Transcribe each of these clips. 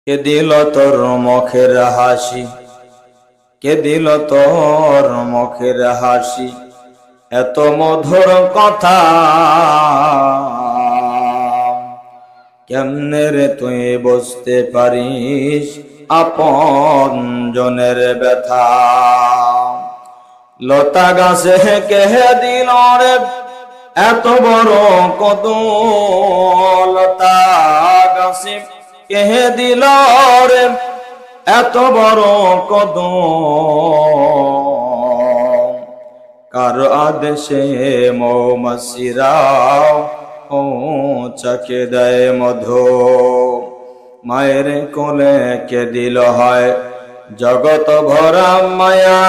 কে দিল তোর মুখের হাসি, কে দিল তোর মুখের হাসি, এত মধুর কথা কেমনে রে তুই বুঝতে পারিস আপন জনের ব্যথা। লতা গাছে কে দিল রে এত বড় কদম, লতা গাছে কে দিল রে এত বড় কদম, কার আদেশে মৌমাছিরা চাকে দেয় মধু। মায়ের কোলে কে দিল হয় জগৎ ভরা মায়া,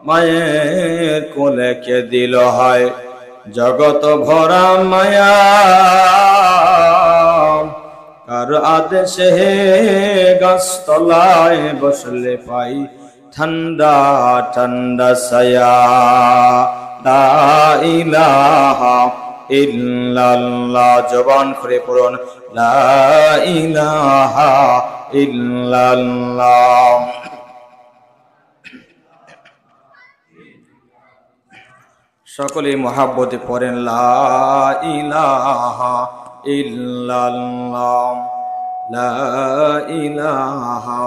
মায়ের কোলে কে দিল হয় জগৎ ভরা মায়া, কার আদেশে গাছতলায় বসলে পাই ঠান্ডা ঠান্ডা ছায়া। লা ইলাহা ইল্লাল্লাহ, জবান খুলে পড়ুন লা ইলাহা ইল্লাল্লাহ। সকলে মহাব্বতে পড়েন লা ইলাহা ইল্লাল্লাহ, লা ইলাহা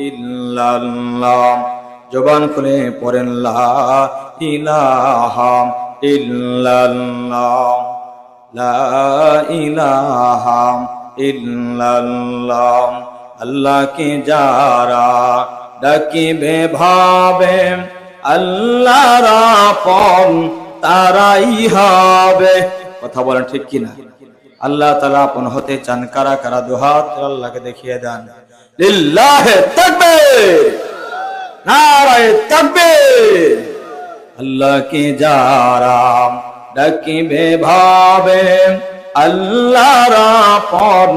ইল্লাল্লাহ। জবান খুলে পড়েন লা ইলাহা ইল্লাল্লাহ, লা ইলাহা ইল্লাল্লাহ। আল্লাহকে যারা ডাকিবে ভাবে আল্লাহর আপন তারাই হবে। কথা বলেন ঠিক কিনা? আল্লাহ তাআলা আপন হতে চান কারা কারা? দুহাত আল্লাহকে দেখিয়ে দেন। লিল্লাহি তাকবীর, নারায়ে তাকবীর। আল্লাহকে যারা ডাকিবে ভাবে আল্লাহর আপন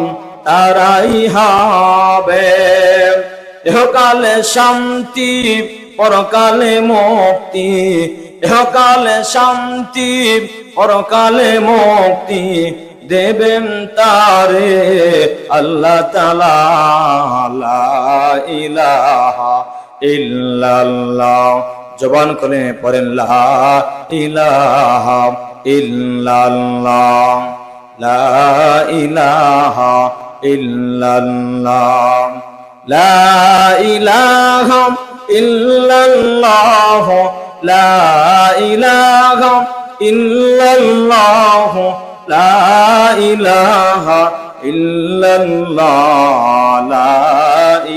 তারাই হবে। ইহকালে শান্তি পরকালে মুক্তি, ইহকালে শান্তি পরকালে মুক্তি দেবেন তারে আল্লাহ তাআলা। লা ইলাহা ইল্লাল্লাহ, জবান খুলে পড়েন লা ইলাহা ইল্লাল্লাহ, লা ইলাহা ইল্লাল্লাহ, লা ইলাহা ইল্লাল্লাহ, লা ইলাহা ইল্লাল্লাহ, লা ইলাহা ইল্লাল্লাহ, লা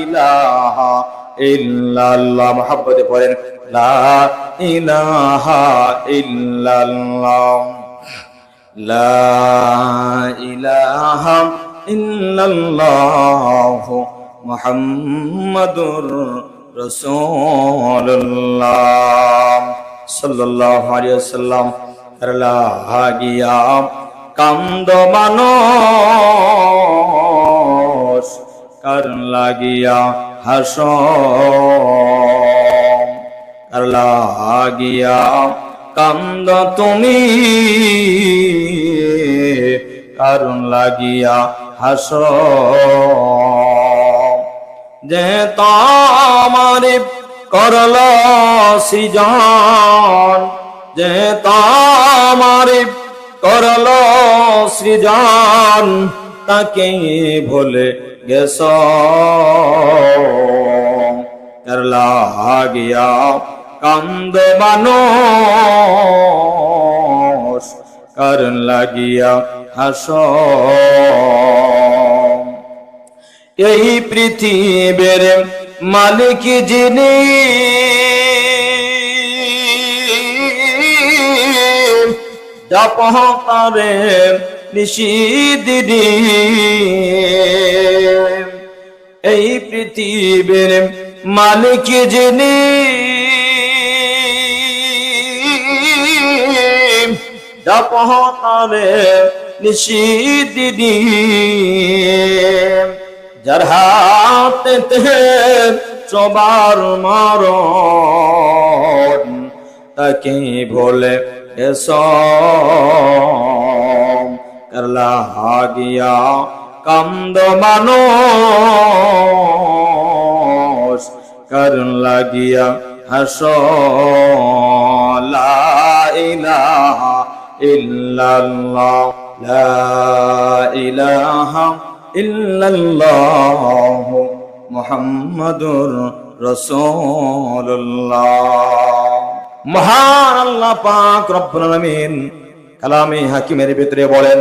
ইলাহা ইল্লাল্লাহ। মুহাব্বতে পড়েন লা ইলাহা ইল্লাল্লাহ, লা ইলাহা ইল্লাল্লাহ মুহাম্মাদুর রাসূলুল্লাহ সাল্লাল্লাহু আলাইহি ওয়াসাল্লাম। লাগিয়া কান্দ মানুষ, কার লাগিয়া হাসো, কার লাগিয়া কান্দ তুমি, কার লাগিয়া হাসো। যে তোমারে করল সৃজন, যে তোমারে করল সৃজন, তাকে ভুলে গেছ। কার লাগিয়া কান্দ মানুষ, কার লাগিয়া হাসো। এই পৃথিবীর মালিক যিনি, জাপতারে নিশিদিনী। এই পৃথিবীর মালিক যিনি, জাপতারে নিশিদিনী। যার হাতে সবার মরণ, তাকে ভুলে গেছ। करला हागिया कामद मानुष करन लागिया हसो ला इलाहा इल्लल्लाह ला इलाहा इल्लल्लाह मुहम्मदुर রাসূলুল্লাহ। মহান আল্লাহ পাক রব্বুল আলামিন কালামে হাকিমের ভিতরে বলেন,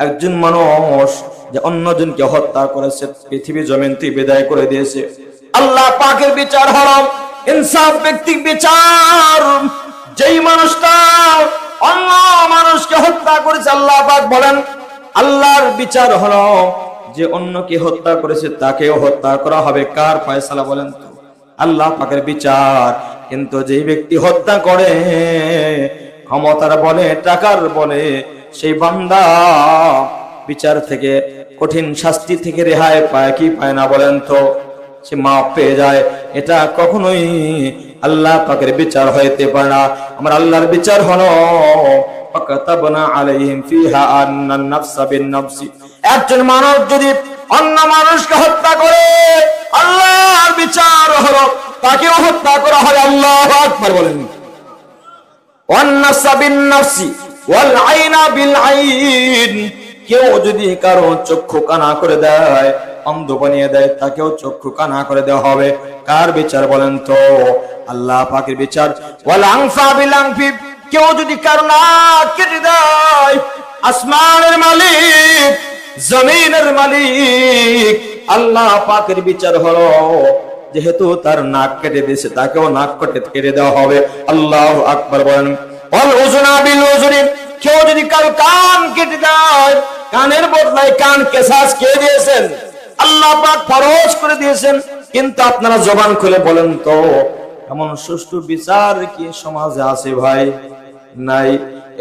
একজন মানুষ যে অন্যজনকে হত্যা করেছে, পৃথিবী জমিন থেকে বিদায় করে দিয়েছে, আল্লাহ পাকের বিচার হলো ইনসাফ ব্যক্তিক বিচার। যেই মানুষটা অন্য মানুষকে হত্যা করেছে, আল্লাহ পাক বলেন আল্লাহর বিচার হলো যে অন্যকে হত্যা করেছে তাকেও হত্যা করা হবে। কার ফয়সালা বলেন তো? আল্লাহ পাকের বিচার। কিন্তু যে ব্যক্তি হত্যা করে ক্ষমতার বলে, টাকার বলে, সেই বান্দা বিচার থেকে, কঠিন শাস্তি থেকে রেহাই পায় কি পায় না বলেন তো? সে মাফ পেয়ে যায়। এটা কখনোই আল্লাহ পাকের বিচার হইতে পারে না। আমার আল্লাহর বিচার হলো ফাকাতাবনা আলাইহিম ফিহা আন্নান নাফসা বিন নাফসি। একজন মানুষ যদি অন্য মানুষকে হত্যা করে, আল্লাহর বিচার হলো তাকেও হত্যা করা হয়। আল্লাহু আকবার বলেন। ওয়ান নাফসা বিন নাফসি ওয়াল আইনা বিল আইন। কেউ যদি কারো চক্ষু কানা করে দেয়, অন্ধ বানিয়ে দেয়, তাকেও চক্ষু কানা করে দেওয়া হবে। কার বিচার বলেন তো? আল্লাহ পাকের বিচার। ওয়াল আনফা বিল আনফি। কেউ যদি কারো নাক কেটে দেয়, আসমানের মালিক, জমিনের মালিক আল্লাহ পাকের বিচার হলো যেহেতু তার নাক কেটে দিয়েছে, তাকেও নাক কেটে দেওয়া হবে। আল্লাহু আকবার বলেন। ওয়াল উযুনা বিল উযুনি। কেউ যদি কারো কান কেটে দেয়, কানের বদলায় কান কেসাস কে দিয়েছেন? আল্লাহ পাক ফরজ করে দিয়েছেন। কিন্তু আপনারা জবান খুলে বলেন তো, এমন সুষ্ঠু বিচার কি সমাজে আছে ভাই? নাই।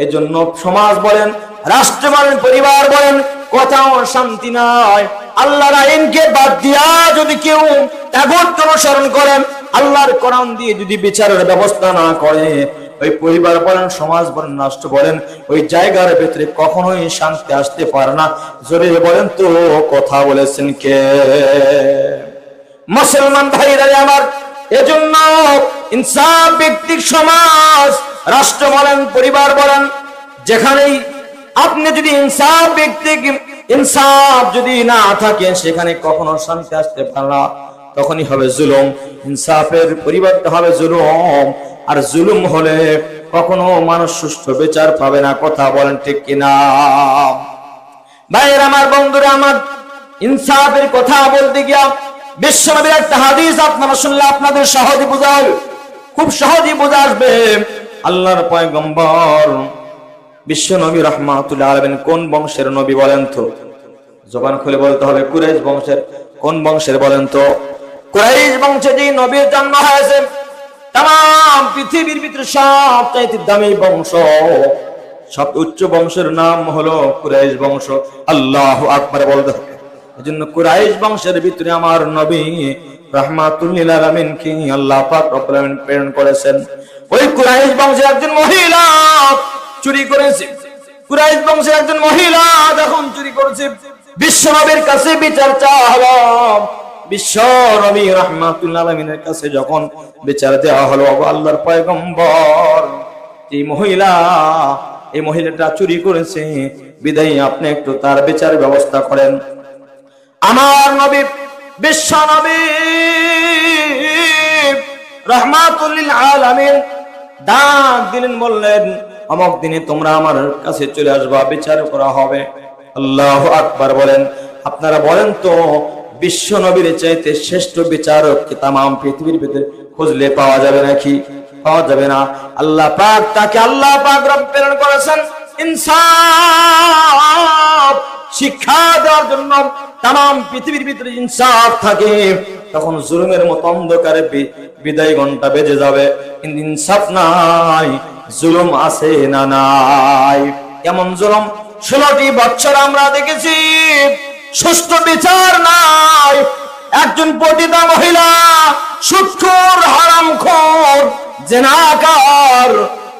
এজন্য সমাজ বলেন, রাষ্ট্র বলেন, পরিবার বলেন, কোথাও শান্তি নাই। আল্লাহর আইনকে বাদ দিয়া যদি কেউ ত্যাগত অনুসরণ করেন, আল্লাহর কোরআন দিয়ে যদি বিচারের ব্যবস্থা না করে, ওই পরিবার বলেন, সমাজ বলেন, রাষ্ট্র বলেন, ওই জায়গার ভিতরে কখনোই শান্তি আসতে পারে না। জোরে বলেন তো, কথা বলেছেন কে? মুসলমান ভাইরা আমার, এজন্য ইনসাফ ভিত্তিক সমাজ, রাষ্ট্র বলেন, পরিবার বলেন, যেখানেই আপনি যদি ইনসাফ ভিত্তিক ইনসাফ যদি না থাকে, সেখানে কখনো শান্তি আসতে পারে না। তখনই হবে জুলুম। ইনসাফের পরিবর্তে হবে জুলুম। আর জুলুম হলে কখনো মানুষ সুষ্ঠু বিচার পাবে না। কথা বলেন ঠিক কিনা? ভাইয়ের আমার, বন্ধুরা আমার, ইনসাফের কথা বলতে গিয়া বিশ্বনবীর একটা হাদিস আপনারা শুনলে আপনাদের সহজে বোঝা হবে, খুব সহজে বোঝা আসবে। আল্লাহর পয়গম্বর বিশ্বনবী রাহমাতুল্লাহ আলাইহি কোন বংশের নবী বলেন তো? জবান খুলে বলতে হবে। কুরাইশ বংশের। কোন বংশের বলেন তো? কুরাইশ বংশে যে নবীর জন্ম হয়েছে, তাম পৃথিবীর ভিতরে সবচাইতে দামি বংশ, সব উচ্চ বংশের নাম হলো কুরাইশ বংশ। আল্লাহু আকবার বলতে হবে। এজন্য কুরাইশ বংশের ভিতরে আমার নবী রাহমাতুল লিল আলামিন কি আল্লাহ পাক রব্বুল আলামিন প্রেরণ করেছেন। ওই কুরাইশ বংশের একজন মহিলা চুরি করেছে। কুরাইশ বংশের একজন মহিলা যখন চুরি করেছে, বিশ্ব নবীর কাছে বিচার চাওয়া হলো। বিশ্ব নবী রাহমাতুল্লাহ আলামিনের কাছে যখন বিচার দেওয়া হলো, আল্লাহর পয়গম্বর, এই মহিলাটা চুরি করেছে, বিদায়ী আপনি একটু তার বিচার ব্যবস্থা করেন। আমার নবী বিশ্ব নবী রাহমাতুল লিল আলামিন ডাক দিলেন, বললেন অমুক দিনে তোমরা আমার কাছে চলে আসবা, বিচার করা হবে। আল্লাহু আকবার বলেন। আপনারা বলেন তো, বিশ্ব নবীর চাইতে শ্রেষ্ঠ বিচারক কি তাম পৃথিবীর ভিতরে খুঁজলে পাওয়া যাবে নাকি? পাওয়া যাবে না। আল্লাহ পাক তাকে আল্লাহ পাক রব প্রেরণ করেছেন ইনসাফ শিক্ষা দেওয়ার জন্য। তাম পৃথিবীর ভিতরে ইনসাফ থাকে, তখন জুলুমের মতো অন্ধকারে বিদায় ঘন্টা বেজে যাবে। কিন্তু ইনসাফ নাই, জুলুম আছে না নাই? এমন জুলুম 16টি বছর আমরা দেখেছি, সুষ্ঠু বিচার নাই। একজন পতিতা মহিলা, সুদখোর, হারামখোর, জেনাকার,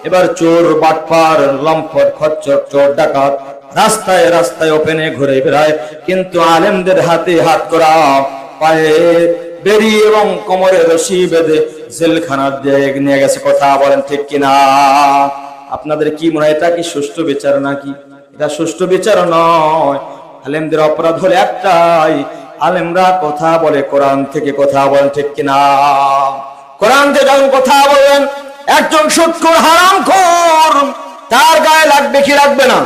এবার চোর, বাটপার, লম্পট, খচ্চর, চোর, ডাকাত, রাস্তায় রাস্তায় ওপেনে ঘুরে বেড়ায়, কিন্তু আলেমদের হাতে হাত করা, পায়ে বেরি এবং কোমরে রশি বেঁধে জেলখানার দিয়ে নিয়ে গেছে। কথা বলেন ঠিক কিনা? আপনাদের কি মনে হয় এটা কি সুষ্ঠু বিচার নাকি? এটা সুষ্ঠু বিচার নয়। আলেমদের অপরাধ হলে একটাই, আলেমরা কথা বলে কোরআন থেকে। কথা বলেন ঠিক কিনা? কোরআন থেকে যখন কথা বলেন, একজন সুদখোর হারামখোর তার গায়ে লাগবে কি লাগবে না?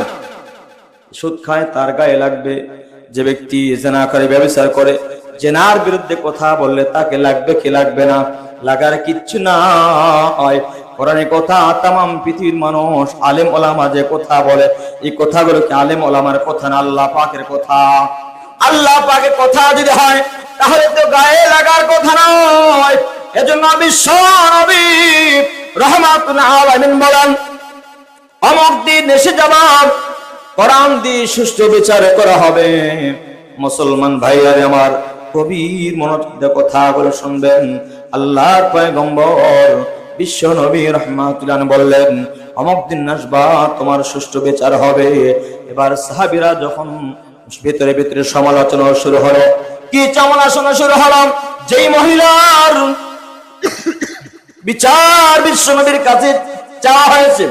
সুদ খায় তার গায়ে লাগবে। যে ব্যক্তি জেনা করে, ব্যভিচার করে, জেনার বিরুদ্ধে কথা বললে তাকে লাগবে কি লাগবে না? লাগার কিচ্ছু নাই। কোরআনের কথা তামাম পৃথিবীর মানুষ, আলেম ওলামা যে কথা বলে, এই কথাগুলো কি আলেম ওলামার কথা না আল্লাহ পাকের কথা? আল্লাহ পাকের কথা যদি হয় তাহলে তো গায়ে লাগার কথা নয়। এজন্য বিশ্ব নবী রাহমাতুল আলামিন বলেন, অমুক দিন এসে যাবে, কোরআন দিয়ে সুষ্ঠু বিচার করা হবে। মুসলমান ভাইয়ারে আমার, কবির মনোযোগ কথাগুলো শুনবেন। আল্লাহর পয়গম্বর বিশ্ব নবী রাহমাতুল্লাহ বললেন, অমুক দিন আসবা, তোমার সুষ্ঠু বিচার হবে। এবার সাহাবীরা যখন ভিতরে ভিতরে সমালোচনা শুরু হলো, কি সমালোচনা শুরু হলো? যেই মহিলার বিচার বিশ্ব নবীর কাছে চাওয়া হয়েছে,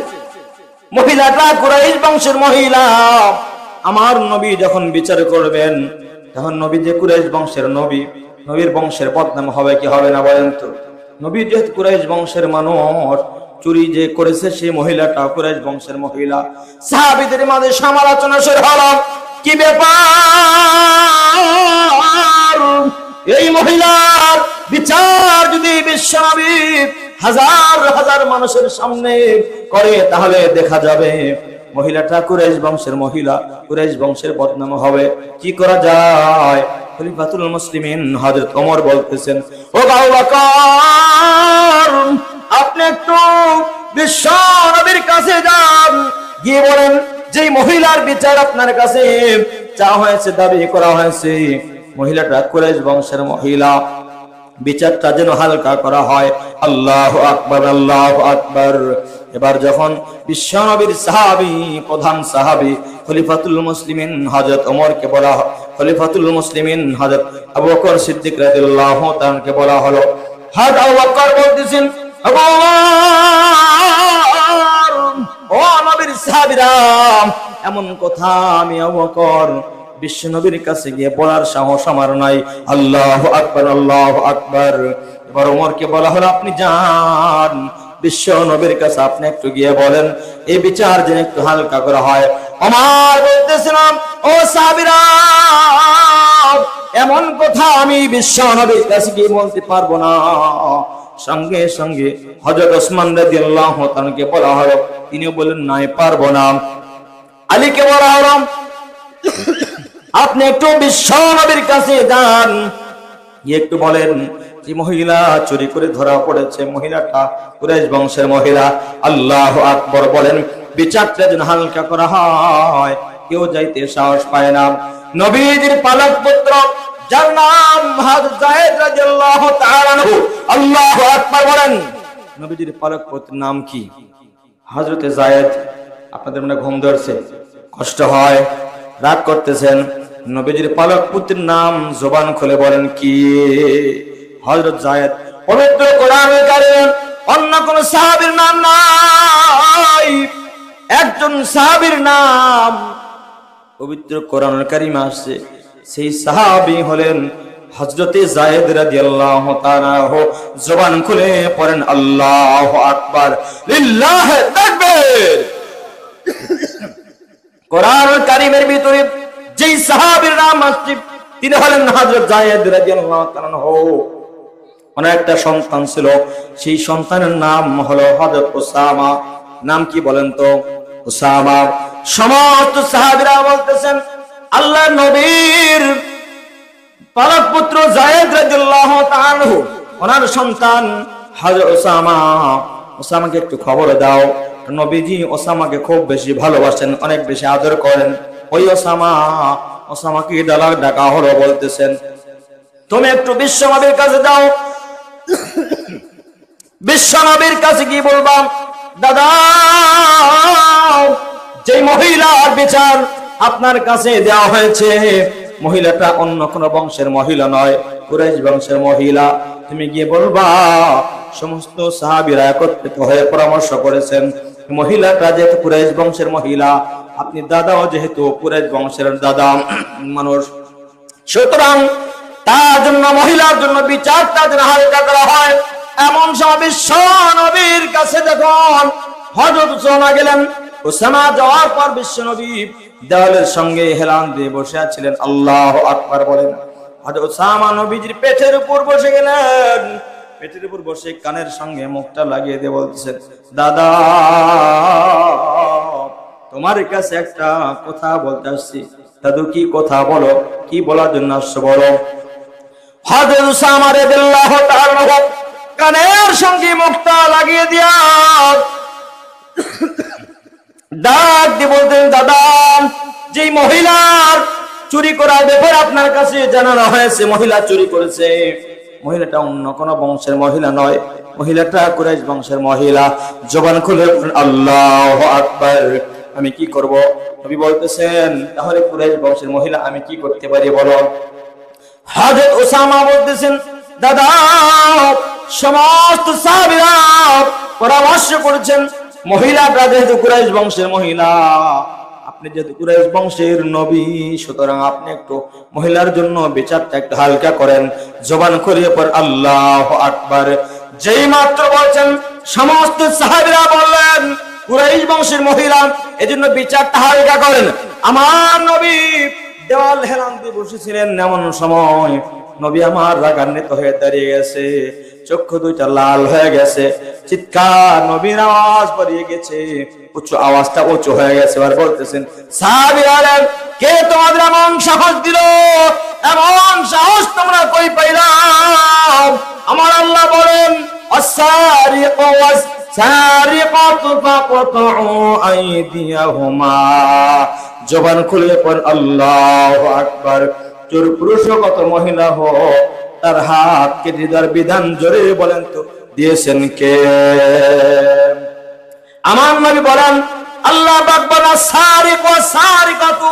মহিলাটা কুরাইশ বংশের মহিলা, আমার নবী যখন বিচার করবেন, তখন নবী যে কুরাইশ বংশের নবী, নবীর বংশের বদনাম হবে কি হবে না বলেন তো? নবী যেহেতু কুরাইশ বংশের মানুষ, চুরি যে করেছে সেই মহিলাটা কুরাইশ বংশের মহিলা। সাহাবীদের মাঝে সমালোচনা শুরু হলো, কি ব্যাপার, এই মহিলার বিচার যদি বিশ্বনবী হাজার হাজার মানুষের সামনে করে, তাহলে দেখা যাবে মহিলাটা কুরাইশ বংশের মহিলা, কুরাইশ বংশের বদনাম হবে। কি করা যায়? খলিফাতুল মুসলিমিন হযরত ওমর বলতেছেন, ও আবু বকর, আপনি একটু বিশ্ব নবীর কাছে যান, গিয়ে বলেন যে মহিলার বিচার আপনার কাছে চাওয়া হয়েছে, দাবি করা হয়েছে, মহিলাটা কুরাইশ বংশের মহিলা, বিচারটা যেন হালকা করা হয়। আল্লাহু আকবার, আল্লাহু আকবার। এবার যখন বিশ্বনবীর সাহাবী, প্রধান সাহাবী খলিফাতুল মুসলিমিন হযরত ওমরকে বলা, খলিফাতুল মুসলিমিন হযরত আবু বকর সিদ্দিক রাদিয়াল্লাহু তাআলাকে বলা হলো, হযরত আবু বকর বলতেছেন, আবু বকর, ও নবীর সাহাবীরা, এমন কথা আমি আবু বকর বিশ্ব নবীর কাছে গিয়ে বলার সাহস আমার নাই। আল্লাহু আকবার, আল্লাহু আকবার। এবার ওমরকে বলা হলো, আপনি যান বিশ্ব নবীর কাছে, আপনি একটু গিয়ে বলেন এই বিচার যেন একটু হালকা করা হয়। ওমর বলতেছিলাম, ও সাহাবীরা, এমন কথা আমি বিশ্ব নবীর কাছে গিয়ে বলতে পারবো না। সঙ্গে সঙ্গে হযরত ওসমান রাদিয়াল্লাহু তাআলাকে বলা হলো, তিনিও বলেন নাই, পারবো না। আলীকে বলা হলো, আপনি একটু বিশ্ব নবীর কাছে যান, একটু বলেন যে মহিলা চুরি করে ধরা পড়েছে, মহিলাটা কুরাইশ বংশের মহিলা। আল্লাহু আকবার বলেন, বিচারটা যেন হালকা করা হয়। কেউ যাইতে সাহস পায় না। নবীজির পালক পুত্র, যার নাম হযরত যায়েদ রাদিয়াল্লাহু তাআলা আনহু, আল্লাহু আকবার বলেন, নবীজির পালক পুত্রের নাম কি? হযরত যায়েদ। আপনাদের মনে ঘুম ধরছে, কষ্ট হয়, রাগ করতেছেন? নবীজির পালক পুত্রের নাম জবান খুলে বলেন কি? হযরত যায়েদ। পবিত্র কোরআনুল কারীম অন্য কোন সাহাবীর নাম নাই, একজন সাহাবীর নাম পবিত্র কোরআনুল কারীমে আসছে, সেই সাহাবী হলেন হযরতে যায়েদ রাদিয়াল্লাহু তাআলা। জবান খুলে পড়েন আল্লাহু আকবার, লিল্লাহি তাকবীর। কোরআনুল কারীমের ভিতরে যেই সাহাবীর নাম আসছে তিনি হলেন হযরত যায়েদ রাদিয়াল্লাহু তাআলা। ওনার একটা সন্তান ছিল, সেই সন্তানের নাম হলো হযরত উসামা। নাম কি বলেন তো? উসামা। সমস্ত সাহাবীরা বলতেছেন, আল্লাহর নবীর পালক পুত্র যায়েদ রাদিয়াল্লাহু তাআলা, ওনার সন্তান হযরত উসামা, উসামাকে একটু খবর দাও। নবীজি ওসামাকে খুব বেশি ভালোবাসেন, অনেক বেশি আদর করেন। ওই ওসামাকে ডাকা হলো, বলতেছেন তুমি একটু বিশ্ব নবীর কাছে যাও। বিশ্ব নবীর কাছে কি বলবা, দাদা যে মহিলার বিচার আপনার কাছে দেওয়া হয়েছে। মহিলাটা অন্য কোন বংশের মহিলা নয়, কুরাইশ বংশের মহিলা। তুমি গিয়ে বলবা সমস্ত সাহাবীরা একত্রিত হয়ে পরামর্শ করেছেন, মহিলাটা যেহেতু কুরাইশ বংশের মহিলা, আপনি দাদাও যেহেতু কুরাইশ বংশের দাদা মানুষ, সুতরাং তার জন্য মহিলার জন্য বিচারটা যেন হালকা করা হয়। এমন সময় বিশ্ব নবীর কাছে যখন হযরত উসামা গেলেন, উসামা যাওয়ার পর বিশ্ব নবী দেওয়ালের সঙ্গে হেলান দিয়ে বসে আছিলেন। আল্লাহু আকবার বলেন। হযরত উসামা নবীজির পেটের উপর বসে গেলেন। পেটের উপর বসে কানের সঙ্গে মুখটা লাগিয়ে দিয়ে বলতেছেন, দাদা তোমার কাছে একটা কথা বলতে আসছি। দাদু কি কথা বলো, কি বলার জন্য আসছো বলো। হযরত উসামা রাদিয়াল্লাহু তাআলা কানের সঙ্গে মুখটা লাগিয়ে দিয়া ডাক দিয়ে বলতেন, দাদা যে মহিলার চুরি করার ব্যাপারে আপনার কাছে জানানো হয়েছে, মহিলা চুরি করেছে, মহিলাটা অন্য কোন বংশের মহিলা নয়, মহিলাটা কুরাইশ বংশের মহিলা। জবান খুলে আল্লাহু আকবার। আমি কি করব? নবী বলতেছেন, তাহলে কুরাইশ বংশের মহিলা আমি কি করতে পারি বলো। হযরত উসামা বলতেছেন, দাদা সমস্ত সাহাবীরা পরামর্শ করেছেন, মহিলাটা যেহেতু কুরাইশ বংশের মহিলা, আপনি যেহেতু কুরাইশ বংশের নবী, সুতরাং আপনি একটু মহিলার জন্য বিচারটা একটু হালকা করেন। জবান খুলে পর আল্লাহু আকবার। যেই মাত্র বলছেন, সমস্ত সাহাবীরা বললেন কুরাইশ বংশের মহিলা, এজন্য বিচারটা হালকা করেন। আমার নবী দেওয়াল হেলান দিয়ে বসেছিলেন। এমন সময় নবী আমার রাগান্বিত হয়ে দাঁড়িয়ে গেছে, চক্ষু দুইটা লাল হয়ে গেছে, চিৎকার নবীর আওয়াজ বেরিয়ে গেছে, উচ্চ আওয়াজটা উঁচু হয়ে গেছে। আর বলতেছেন, সাহাবীরা কে তোমাদের এমন সাহস দিল, এমন সাহস তোমরা কই পাইলাম? আমার আল্লাহ বলেন, আস-সারিকু ওয়াস-সারিকাতু ফাকতউ আইদিয়াহুমা। জবান খুলে পড় আল্লাহু আকবার। চোর পুরুষ কত মহিলা হোক, তার হাত কেটে দেওয়ার বিধান জোরে বলেন তো দিয়েছেন কে? আমার নবী বলেন, আল্লাহ পাক বলেন, সারিক ওয়া সারিকাতু,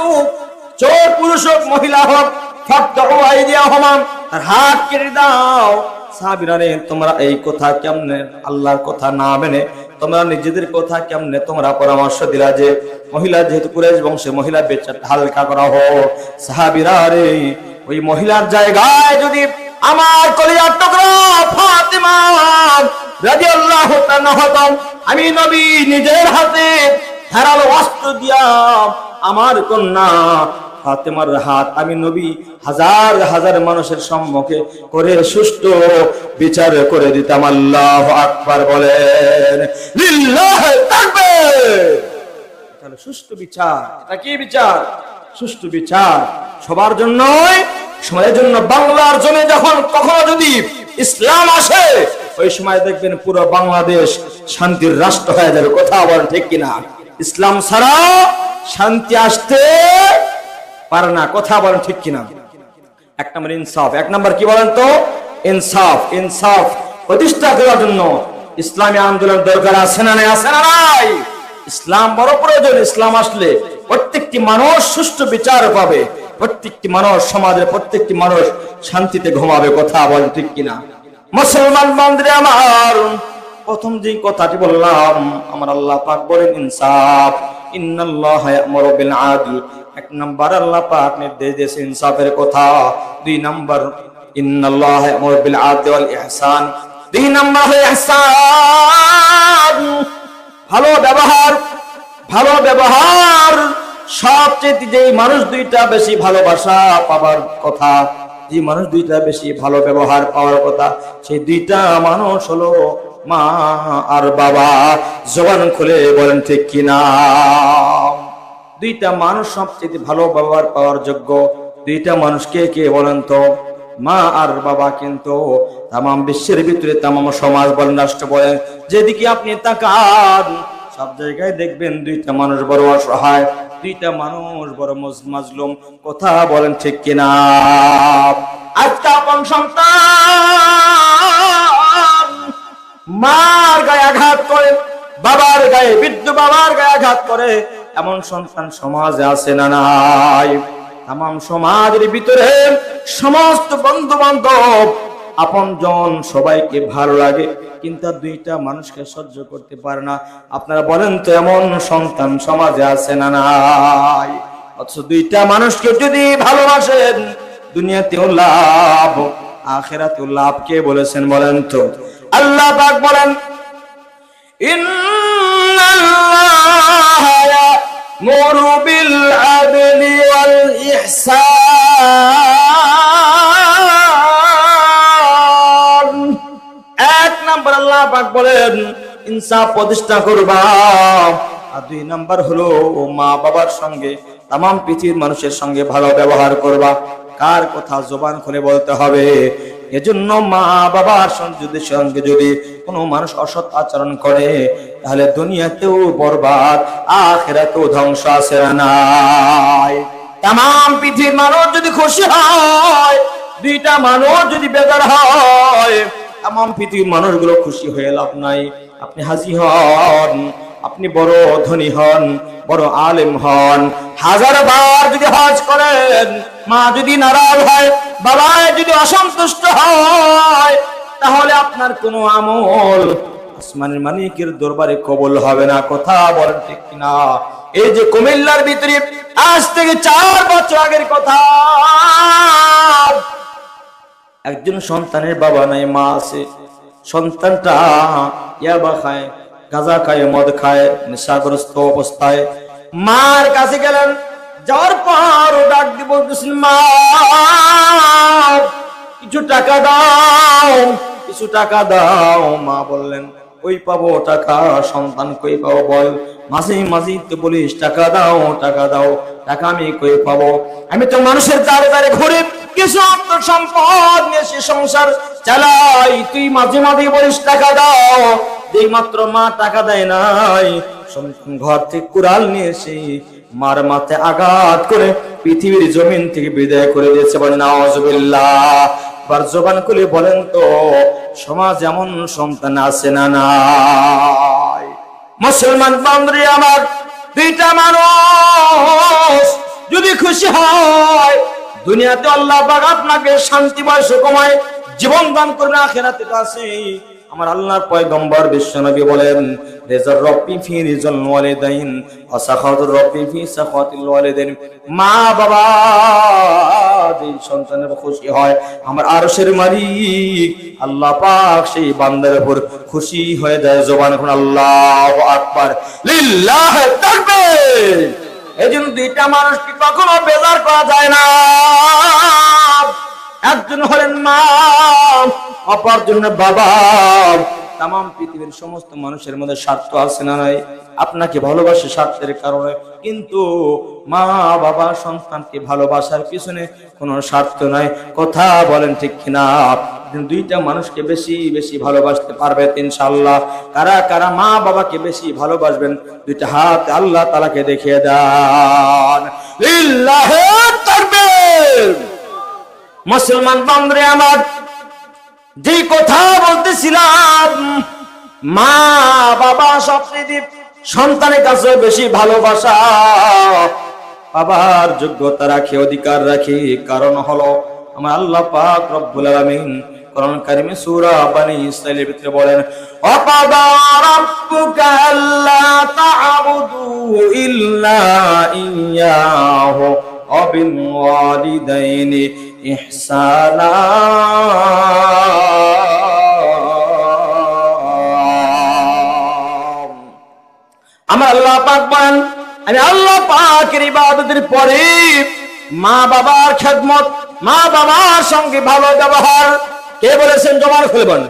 চোর পুরুষ হোক মহিলা হোক, ফাকতউ আইদিয়াহুমা, তার হাত কেটে দাও। সাহাবীরা রে, তোমরা এই কথা কেমনে আল্লাহর কথা না মেনে তোমরা নিজেদের কথা কেমনে তোমরা পরামর্শ দিলা যে মহিলা যেহেতু কুরাইশ বংশের মহিলা, বিচারটা হালকা করা হোক। সাহাবীরা রে, ওই মহিলার জায়গায় যদি আমার কলিজার টুকরা ফাতেমা রাদিয়াল্লাহু তাআলা হতাম, আমি নবী নিজের হাতে ধারালো অস্ত্র দিয়া আমার কন্যা ফাতেমার হাত আমি নবী হাজার হাজার মানুষের সম্মুখে করে সুষ্ঠু বিচার করে দিতাম। আল্লাহু আকবার বলেন, লিল্লাহি তাকবীর। তাহলে সুষ্ঠু বিচার, এটা কি বিচার? সুষ্ঠু বিচার সবার জন্যই, সমাজের জন্য। বাংলার জমি যখন কখনো যদি ইসলাম আসে, ওই সময় দেখবেন পুরো বাংলাদেশ শান্তির রাষ্ট্র হয়ে যাবে। কথা বলেন ঠিক কিনা? ইসলাম ছাড়া শান্তি আসতে পারে না। কথা বলেন ঠিক কিনা? এক নম্বর ইনসাফ। এক নম্বর কি বলেন তো? ইনসাফ। ইনসাফ প্রতিষ্ঠা করার জন্য ইসলামী আন্দোলন দরকার আছে না নাই? আছে না নাই? ইসলাম বড় প্রয়োজন। ইসলাম আসলে প্রত্যেকটি মানুষ সুষ্ঠু বিচার পাবে, প্রত্যেকটি মানুষ, সমাজের প্রত্যেকটি মানুষ শান্তিতে ঘুমাবে। কথা বলেন ঠিক কিনা? মুসলমান বান্ধবী আমার, প্রথম যে কথাটি বললাম, আমার আল্লাহ পাক বলেন ইনসাফ। ইন্নাল্লাহা ইয়া'মুরু বিল আদল। এক নাম্বার আল্লাহ পাক নির্দেশ দিয়েছে ইনসাফের কথা। দুই নাম্বার ইন্নাল্লাহা ইয়া'মুরু বিল আদলি ওয়াল ইহসান। দুই নাম্বার হলো ইহসান, ভালো ব্যবহার। ভালো ব্যবহার সবচেয়ে যে মানুষ দুইটা বেশি ভালোবাসা পাবার কথা, যে মানুষ দুইটা বেশি ভালো ব্যবহার পাওয়ার কথা, সেই দুইটা মানুষ হলো মা আর বাবা। জবান খুলে বলেন ঠিক কিনা? দুইটা মানুষ সবচেয়ে ভালো ব্যবহার পাওয়ার যোগ্য দুইটা মানুষ কে কে বলেন তো? মা আর বাবা। কিন্তু তামাম বিশ্বের ভিতরে, তামাম সমাজ বলেন, রাষ্ট্র বলেন, যেদিকে আপনি তাকান সব জায়গায় দেখবেন দুইটা মানুষ বড় অসহায়, দুইটা মানুষ বড় মাজলুম। কথা বলেন ঠিক কিনা? আজকে আপন সন্তান মার গায়ে আঘাত করে, বাবার গায়ে, বৃদ্ধ বাবার গায়ে আঘাত করে, এমন সন্তান সমাজে আছে না নাই? তাম সমাজের ভিতরে সমস্ত বন্ধু বান্ধব আপনজন সবাইকে ভালো লাগে, কিন্তু দুইটা মানুষকে সহ্য করতে পারে না। আপনারা বলেন তো এমন সন্তান সমাজে আছে না নাই? অথচ দুইটা মানুষকে যদি ভালোবাসেন দুনিয়াতেও লাভ আখিরাতেও লাভ। কে বলেছেন বলেন তো? আল্লাহ পাক বলেন ইন্নাল্লাহা ইয়া'মুরু বিল আদলি ওয়াল ইহসান। এক নাম্বার আল্লাহ পাক বলেন ইনসাফ প্রতিষ্ঠা করবা, আর দুই নাম্বার হলো মা বাবার সঙ্গে তাম পৃথিবীর মানুষের সঙ্গে ভালো ব্যবহার করবা। কার কথা জবান খুলে বলতে হবে? এজন্য মা বাবার সঙ্গে যদি কোনো মানুষ অসৎ আচরণ করে তাহলে দুনিয়াতেও বরবাদ আখিরাতেও ধ্বংস আছে না নাই? তাম পৃথিবীর মানুষ যদি খুশি হয়, দুইটা মানুষ যদি বেজার হয়, তাম পৃথিবীর মানুষগুলো খুশি হয়ে লাভ নাই। আপনি হাজি হন, আপনি বড় ধনী হন, বড় আলেম হন, হাজার বার যদি হজ করেন, মা যদি নারাজ হয়, বাবা যদি অসন্তুষ্ট হয়, তাহলে আপনার কোনো আমল আসমানের মালিকের দরবারে কবুল হবে না। কথা বলেন ঠিক কিনা? এই যে কুমিল্লার ভিতরে আজ থেকে 4 বছর আগের কথা, একজন সন্তানের বাবা নাই, মা আছে। সন্তানটা ইয়াবা খায়, গাঁজা খায়, মদ খায়, নেশাগ্রস্ত অবস্থায়। মার কাছে গেলেন, যাওয়ার পর ডাক দিয়ে বলতেছেন, মা কিছু টাকা দাও, কিছু টাকা দাও। মা বললেন কই পাবো টাকা? সন্তান কই পাবো বল? মাঝে মাঝে তো বলিস টাকা দাও টাকা দাও, টাকা আমি কই পাবো? আমি তো মানুষের দ্বারে দ্বারে ঘুরে কিছু অর্থ সম্পদ নিয়ে সে সংসার চালাই, তুই মাঝে মাঝে বলিস টাকা দাও। যেই মাত্র মা টাকা দেয় নাই, সন্তান ঘর থেকে কুড়াল নিয়ে এসে মার মাথায় আঘাত করে পৃথিবীর জমিন থেকে বিদায় করে দিয়েছে। বলেন নাউজুবিল্লাহ। বার জবান খুলে বলেন তো সমাজ এমন সন্তান আছে না নাই? মুসলমান বান্ধবী আমার, দুইটা মানুষ যদি খুশি হয় দুনিয়াতে আল্লাহ পাক আপনাকে শান্তিময় সুখময় জীবন দান করবে, আখিরাতে আছে। আমার আল্লাহর পয়গম্বর বিশ্বনবী বলেন রিজার রব্বি ফি রিজাল ওয়ালিদাইন ওয়া সাখাতুর রব্বি ফি সাখাতিল ওয়ালিদাইন। মা বাবা যেই সন্তানের খুশি হয়, আমার আরশের মালিক আল্লাহ পাক সেই বান্দার উপর খুশি হয়ে যায়। জবান এখন আল্লাহু আকবার, লিল্লাহি তাকবীর। এজন্য দুইটা মানুষকে কখনো বেজার করা যায় না। একজন হলেন মা, অপরজন বাবা। তাম পৃথিবীর সমস্ত মানুষের মধ্যে স্বার্থ আছে না নাই? আপনাকে ভালোবাসে স্বার্থের কারণে, কিন্তু মা বাবা সন্তানকে ভালোবাসার পিছনে কোনো স্বার্থ নাই। কথা বলেন ঠিক কিনা? দুইটা মানুষকে বেশি বেশি ভালোবাসতে পারবে ইনশাআল্লাহ। কারা কারা মা বাবাকে বেশি ভালোবাসবেন? দুইটা হাত আল্লাহ তাআলাকে দেখিয়ে দেন। লিল্লাহি তাকবীর। মুসলমান বান্ধবী আমার, যে কথা বলতেছিলাম, মা বাবা সবচেয়ে সন্তানের কাছে বেশি ভালোবাসা, বাবার যোগ্যতা রাখে, অধিকার রাখে। কারণ হলো আমার আল্লাহ পাক রব্বুল আলামিন কোরআন কারিমে সূরা বনী ইসরাঈলের ভিতরে বলেন ওয়াকাদা রাব্বুকা আল্লা তা'বুদু ইল্লা ইয়্যাহু ওয়া বিল ওয়ালিদাইনি ইহসানা। আমার আল্লাহ পাক বলেন আমি আল্লাহ পাকের ইবাদতের পরে মা বাবার খেদমত, মা বাবার সঙ্গে ভালো ব্যবহার। কে বলেছেন? জবান খুলে বলেন।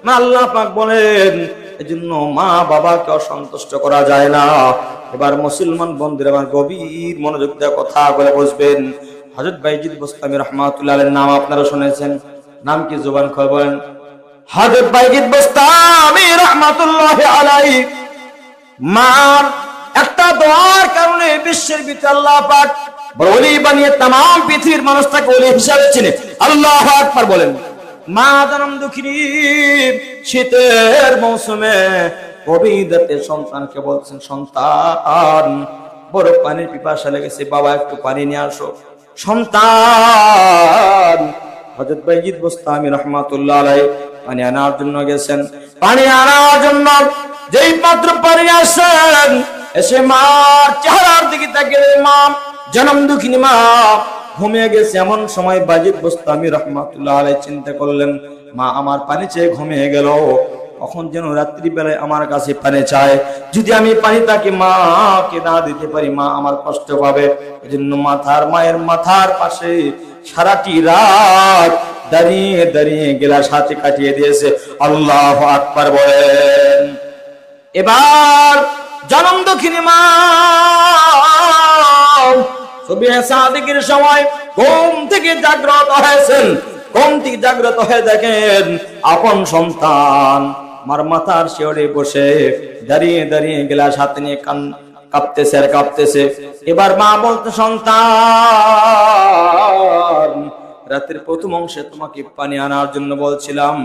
মা আল্লাহ পাক বলেন এজন্য মা বাবাকে অসন্তুষ্ট করা যায় না। এবার মুসলমান বন্ধুরা আমার গভীর মনোযোগ দিয়ে কথা বলে বসবেন। হযরত বাইজিদ বুস্তামি রাহমাতুল্লাহ আলাইহির নাম আপনারা শুনেছেন। নাম কি? জবান খুলে বলেন। হযরত বাইজিদ বুস্তামি রাহমাতুল্লাহ আলাইহি মার একটা দোয়ার কারণে বিশ্বের ভিতরে আল্লাহ পাক বড় ওলি বানিয়ে तमाम পৃথিবীর মানুষ তাকে ওলি হিসাবে চিনে। আল্লাহু আকবার বলেন। মা জনম দুঃখিনী শীতের মৌসুমে কবিদাতে সন্তানকে বলছেন সন্তান বড় পানির পিপাসা লেগেছে, বাবা একটু পানি নিয়ে আসো। সন্তান হযরত বাইজিদ বোস্তামি রাহমাতুল্লাহ আলাইহি পানি আনার জন্য গেছেন। পানি আনার জন্য যেই মাত্র পানি আসেন, এসে মার চেহারার দিকে তাকিয়ে মা, জনম দুঃখিনী মা ঘুমিয়ে গেছে। এমন সময় বাইজিদ বোস্তামি রাহমাতুল্লাহ আলাইহি চিন্তা করলেন, মা আমার পানি চেয়ে ঘুমিয়ে গেল, কখন যেন রাত্রি বেলায় আমার কাছে পানি চায়, যদি আমি পানি তাকে মাকে না দিতে পারি মা আমার কষ্ট পাবে। এজন্য মায়ের মাথার পাশে সারাটি রাত দাঁড়িয়ে দাঁড়িয়ে গেলাস হাতে কাটিয়ে দিয়েছে। আল্লাহু আকবার বলেন। এবার জনম দুঃখিনী মা সুবহে সাদিকের সময় ঘুম থেকে জাগ্রত হয়েছেন। ঘুম থেকে জাগ্রত হয়ে দেখেন আপন সন্তান মার মাথার শিওরে বসে দাঁড়িয়ে দাঁড়িয়ে গেলাস হাতে নিয়ে কাঁপতেছে আর কাঁপতেছে। এবার মা বলতে, সন্তান রাতের প্রথম অংশে তোমাকে পানি আনার জন্য বলছিলাম,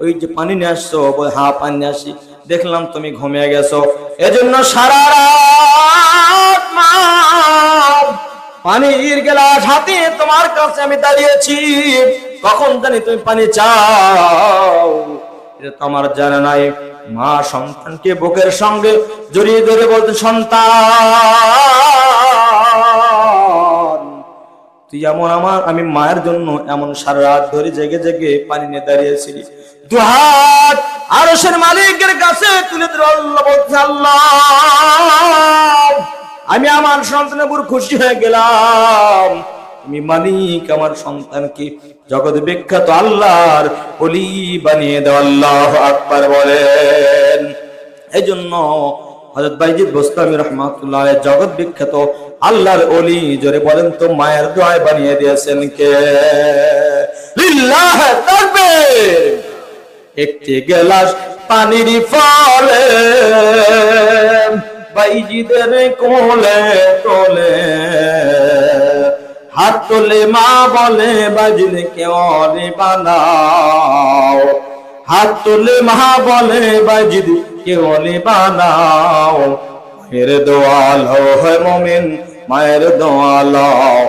ওই যে পানি নিয়ে আসছো? হ্যাঁ পানি নিয়ে আসি, দেখলাম তুমি ঘুমিয়ে গেছো, এজন্য সারা রাত মা পানির গ্লাস হাতে তোমার কাছে আমি দাঁড়িয়েছি, কখন জানি তুমি পানি চাও এটা তো আমার জানা নাই। মা সন্তানকে বুকের সঙ্গে জড়িয়ে ধরে বলতে, সন্তান তুই এমন আমি মায়ের জন্য এমন সারা রাত ধরে জেগে জেগে পানি নিয়ে দাঁড়িয়েছিলি। দুহাত আরশের মালিকের কাছে তুলে ধরে আল্লাহ বলছে, আল্লাহ আমি আমার সন্তানের উপর খুশি হয়ে গেলাম, তুমি মালিক আমার সন্তানকে জগৎ বিখ্যাত আল্লাহর ওলি বানিয়ে দাও। আল্লাহু আকবার বলেন। এই জন্য হযরত বাইজিদ বোস্তামি রাহমাতুল্লাহ আলাইহি জগৎ বিখ্যাত আল্লাহর ওলি, জোরে বলেন তো মায়ের দোয়ায় বানিয়ে দিয়েছেন কে? লিল্লাহ তাকবীর। একটি গ্লাস পানির ফলে বাইজিদের কোলে কোলে হাত তোলে মা বলে, বাইজিদ কে ওলি বানাও। হাত তোলে মা বলে, বাইজিদ কে ওলি বানাও। মায়ের দোয়া লও হে মুমিন, মায়ের দোয়া লও,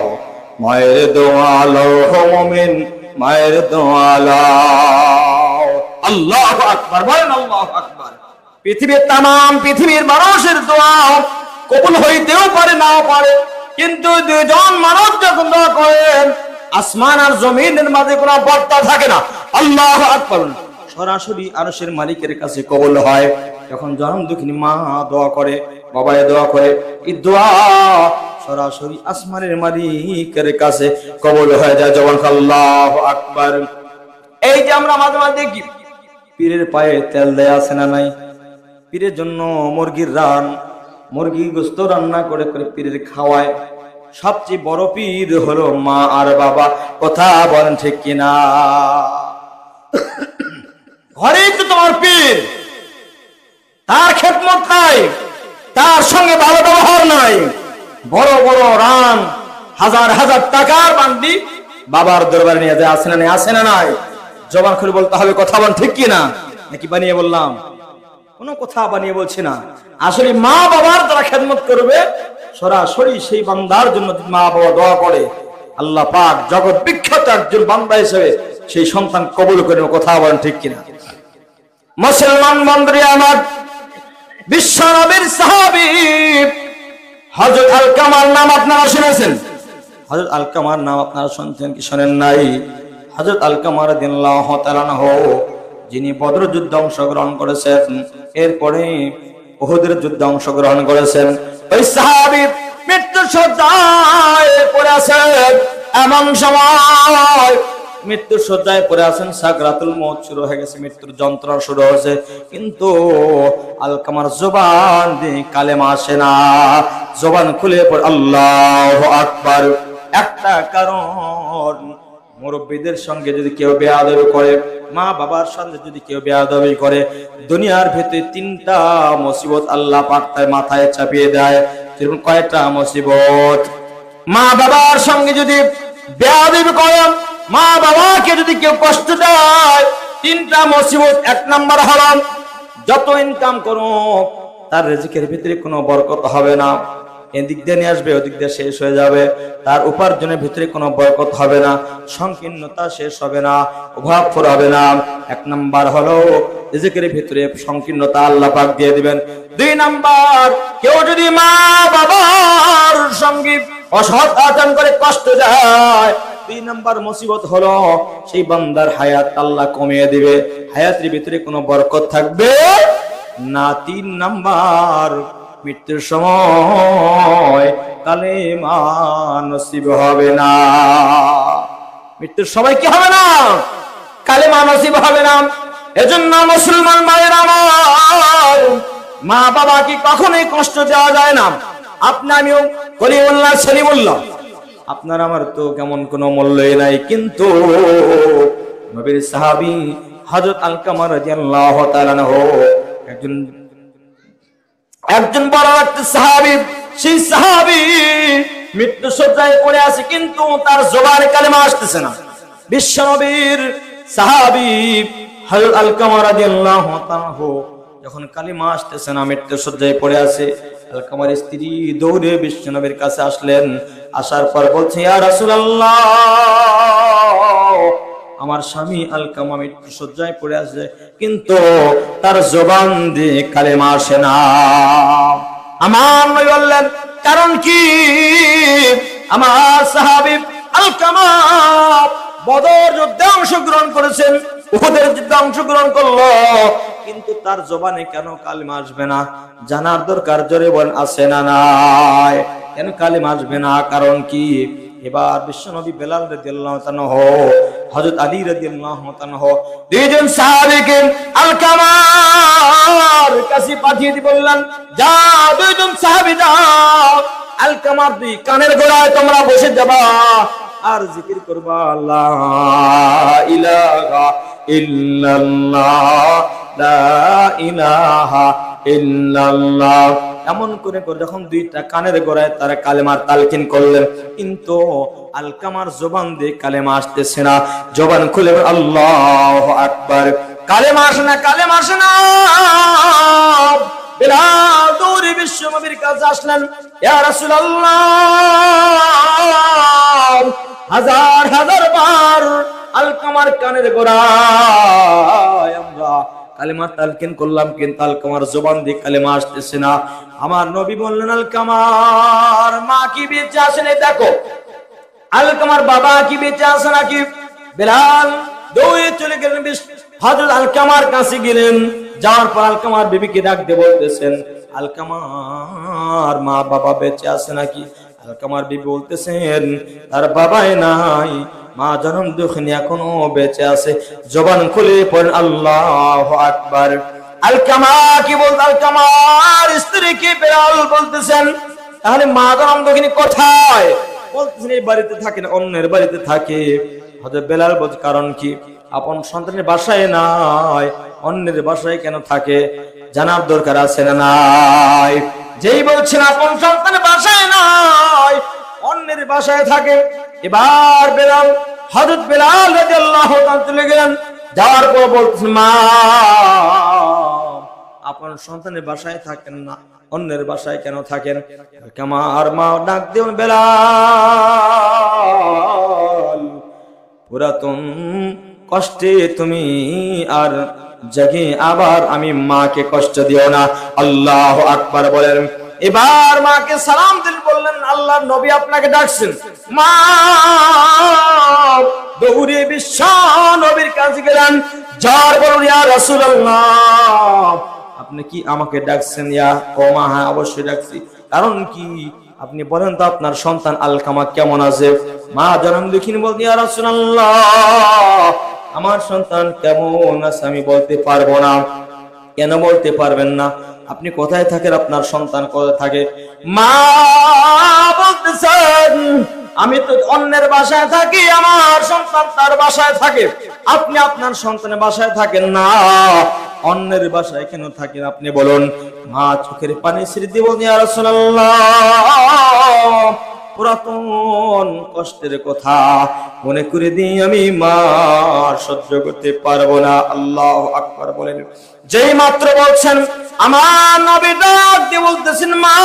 মায়ের দোয়া লও হে মুমিন, মায়ের দোয়া লও। আল্লাহু আকবার বলেন। আল্লাহু আকবার। পৃথিবীর তামাম পৃথিবীর মানুষের দোয়া কবুল হইতেও পারে নাও পারে, কিন্তু দুজন মানুষ যখন দোয়া করেন আসমান আর জমিনের মাঝে কোনো বার্তা থাকে না। আল্লাহু আকবার। সরাসরি আরশের মালিকের কাছে কবুল হয়। যখন জনম দুঃখিনী মা দোয়া করে, বাবায় দোয়া করে, এই দোয়া সরাসরি আসমানের মালিকের কাছে কবুল হয়ে যায়। জবান আল্লাহু আকবার। এই যে আমরা মাঝে মাঝে দেখি পীরের পায়ে তেল দেয়া আছে না নাই? পীরের জন্য মুরগির গোস্ত রান্না করে করে পীরের খাওয়ায়। সবচেয়ে বড় পীর হলো মা আর বাবা। কথা বলেন ঠিক কিনা? ঘরেই তো তোমার পীর, তার খেদমত নাই, তার সঙ্গে ভালো ব্যবহার নাই, বড় বড় রান হাজার হাজার টাকার বান্ডি বাবার দরবারে নিয়ে যায়। আসে না নাই? আসে না নাই? জবান খুলে বলতে হবে। কথা বলেন ঠিক কিনা? নাকি বানিয়ে বললাম? কোনো কথা বানিয়ে বলছি না। আসলে মা বাবার যারা খেদমত করবে সরাসরি সেই বান্দার জন্য মা বাবা দোয়া করে, আল্লাহ পাক জগৎ বিখ্যাত একজন বান্দা হিসেবে সেই সন্তান কবুল করে। কথা বলেন ঠিক কিনা? মুসলমান বন্ধুরা আমার, বিশ্ব নবীর সাহাবী হযরত আলকামার নাম আপনারা শুনেছেন? হযরত আলকামার নাম আপনারা শুনছেন কি শোনেন নাই? হযরত আলকামা রাদিয়াল্লাহু তাআলা আনহু যিনি বদর যুদ্ধে অংশগ্রহণ করেছেন, এরপরে উহুদের যুদ্ধে অংশগ্রহণ করেছেন। ওই সাহাবী মৃত্যু শয্যায় পড়ে আছেন। এমন সময় মৃত্যু শয্যায় পড়ে আছেন, সাকরাতুল মউত শুরু হয়ে গেছে, মৃত্যুর যন্ত্রণা শুরু হয়েছে, কিন্তু আলকামার জবান দিয়ে কালেমা আসে না। জবান খুলে পড়ে আল্লাহু আকবার। একটা কারণ, মুরব্বীদের সঙ্গে যদি কেউ বেয়াদবি করে, মা বাবার সঙ্গে যদি কেউ বেয়াদবি করে, দুনিয়ার ভেতরে তিনটা মুসিবত আল্লাহ পাক তার মাথায় চাপিয়ে দেয়। যেমন কয়টা মুসিবত? মা বাবার সঙ্গে যদি বেয়াদবি করে, মা বাবাকে যদি কেউ কষ্ট দেয়, তিনটা মুসিবত। এক নাম্বার হলো যত ইনকাম করো তার রিজিকের ভিতরে কোনো বরকত হবে না। এদিক দিয়ে নিয়ে আসবে, ওদিক দিয়ে শেষ হয়ে যাবে। তার উপার্জনের ভিতরে কোনো বরকত হবে না, সংকীর্ণতা শেষ হবে না, অভাব হবে না। 1 নাম্বার হলো রিজিকের ভিতরে সংকীর্ণতা আল্লাহ পাক দিয়ে দিবেন। 2 নাম্বার, কেউ যদি মা বাবার সঙ্গে অসৎ আচরণ করে কষ্ট যায়, 2 নাম্বার মুসিবত হলো সেই বান্দার হায়াত আল্লাহ কমিয়ে দিবে, হায়াতের ভিতরে কোনো বরকত থাকবে না। 3 নাম্বার, মৃত্যুর সময় কালেমা নসিব হবে না। মৃত্যুর সময় কি হবে না? কালেমা নসিব হবে না। এজন্য মুসলমান ভাইরা আমার, মা বাবাকে কখনোই কষ্ট দেওয়া যায় না। আপনি আমিও কলিমুল্লাহ সলিমুল্লাহ, আপনার আমার তো কেমন কোনো মূল্যই নাই, কিন্তু নবীর সাহাবী হযরত আলকামা রাদিয়াল্লাহু তাআলা আনহু একজন বড় একটা সাহাবী, সেই সাহাবী মৃত্যু শয্যায় পড়ে আছে, কিন্তু তার জবানে কালেমা আসতেছে না। বিশ্বনবীর সাহাবী হযরত আলকামা রাদিয়াল্লাহু তাআলা আনহু যখন কালেমা আসতেছে না, মৃত্যু শয্যায় পড়ে আছে, আলকামার স্ত্রী দৌড়ে বিশ্বনবীর কাছে আসলেন। আসার পর বলছে, ইয়া রাসূলুল্লাহ, আমার স্বামী আলকামা মৃত্যু শয্যায় পড়ে আছে, কিন্তু তার জবান দিয়ে কালেমা আসে না। আমার নবী বললেন, কারণ কি? আমার সাহাবী আলকামা বদর যুদ্ধে অংশগ্রহণ করেছেন, উহুদের যুদ্ধে অংশগ্রহণ করলো, কিন্তু তার জবানে কেন কালেমা আসবে না? জানার দরকার, জোরে বলেন আছে না নাই? কেন কালেমা আসবে না? কারণ কি? এবার বিশ্বনবী বেলাল রাদিয়াল্লাহু তাআলা হযরত আলী রাদিয়াল্লাহু তাআলা দুইজন সাহাবীকে আলকামার কাছে পাঠিয়ে দিয়ে বললেন, যা দুইজন সাহাবী যাও, আলকামার 2 কানের গোড়ায় তোমরা বসে যাবা আর জিকির করবা, লা ইলাহা ইল্লাল্লাহ, লা ইলাহা ইল্লাল্লাহ। এমন করে যখন 2টা কানের গোড়ায় তারা কালেমার তালকিন করলেন, কিন্তু আলকামার জবান দিয়ে কালেমা আসতেছে না। জবান খুলে আল্লাহু আকবার, কালেমা আসে না, কালেমা আসে না। বেলাল দৌড়ে বিশ্বনবীর কাছে আসলেন, ইয়া রাসূলুল্লাহ, হাজার হাজার বার আলকামার কানের গোড়ায় আমরা কালেমা তালকিন করলাম, কিন্তু আলকামার জবান দিয়ে কালেমা আসতেছে না। আমার নবী বললেন, আলকামার মা কি বেঁচে আছে না দেখো, আলকামার বাবা কি বেঁচে আছে নাকি? বেলাল দৌড়ে চলে গেলেন, হযরত আলকামার কাছে গেলেন। যাওয়ার পর আলকামার বিবিকে ডাক দিয়ে বলতেছেন, আলকামার মা বাবা বেঁচে আছে নাকি? আলকামার বিবি বলতেছেন, তার বাবাই নাই, মা জনম দুঃখিনী এখনো বেঁচে আছে। জবান খুলে পড়েন আল্লাহু আকবার। আলকামা কি বলতে, আলকামার স্ত্রীকে বেলাল বলতেছেন, তাহলে মা জনম দুঃখিনী কোথায়? বলতেছেন, এই বাড়িতে থাকে না, অন্যের বাড়িতে থাকে। হযরত বেলাল বলছে, কারণ কি? আপন সন্তানের বাসায় নাই, অন্যের বাসায় কেন থাকে? জানার দরকার আছে না নাই? যেই বলছেন আপন সন্তানের বাসায় নাই, অন্যের বাসায় থাকে। এবার বেলাল, হযরত বেলাল রাদিয়াল্লাহু তাআলা চলে গেলেন। যাওয়ার পর বলছেন, মা আপন সন্তানের বাসায় থাকেন না, অন্যের বাসায় কেন থাকেন? আমার মা ডাক দেন, বেলাল, পুরাতন কষ্টে তুমি আর জাগে, আবার আমি মাকে কষ্ট দিও না। আল্লাহু আকবার বলেন। এবার মাকে সালাম দিল, বললেন, আল্লাহর নবী আপনাকে ডাকছেন। মা দৌড়ে বিশ্ব নবীর কাছে গেলেন, যার বলুন, ইয়া রাসূলুল্লাহ, আপনি কি আমাকে ডাকছেন? ইয়া ও মা, হ্যাঁ অবশ্যই ডাকছি। কারণ কি? আপনি বলেন তো আপনার সন্তান আলকামা কেমন আছে? মা জনম দুঃখিনী বলতেন, ইয়া রাসূলুল্লাহ, আমার সন্তান কেমন আছে আমি বলতে পারবো না। কেন বলতে পারবেন না? আপনি কোথায় থাকেন? আপনার সন্তান কোথায় থাকে? মা বলতেছেন, আমি তো অন্যের বাসায় থাকি, আমার সন্তান তার বাসায় থাকে। আপনি আপনার সন্তানের বাসায় থাকেন না, অন্যের বাসায় কেন থাকেন আপনি বলুন। মা চোখের পানি ছেড়ে দিয়ে বলেন, ইয়া রাসূলুল্লাহ, পুরাতন কষ্টের কথা মনে করে দিই আমি মা সহ্য করতে পারবো না। আল্লাহু আকবার বলেন। যেই মাত্র বলছেন আমার নবী ডাক দিয়ে বলতেছেন, মা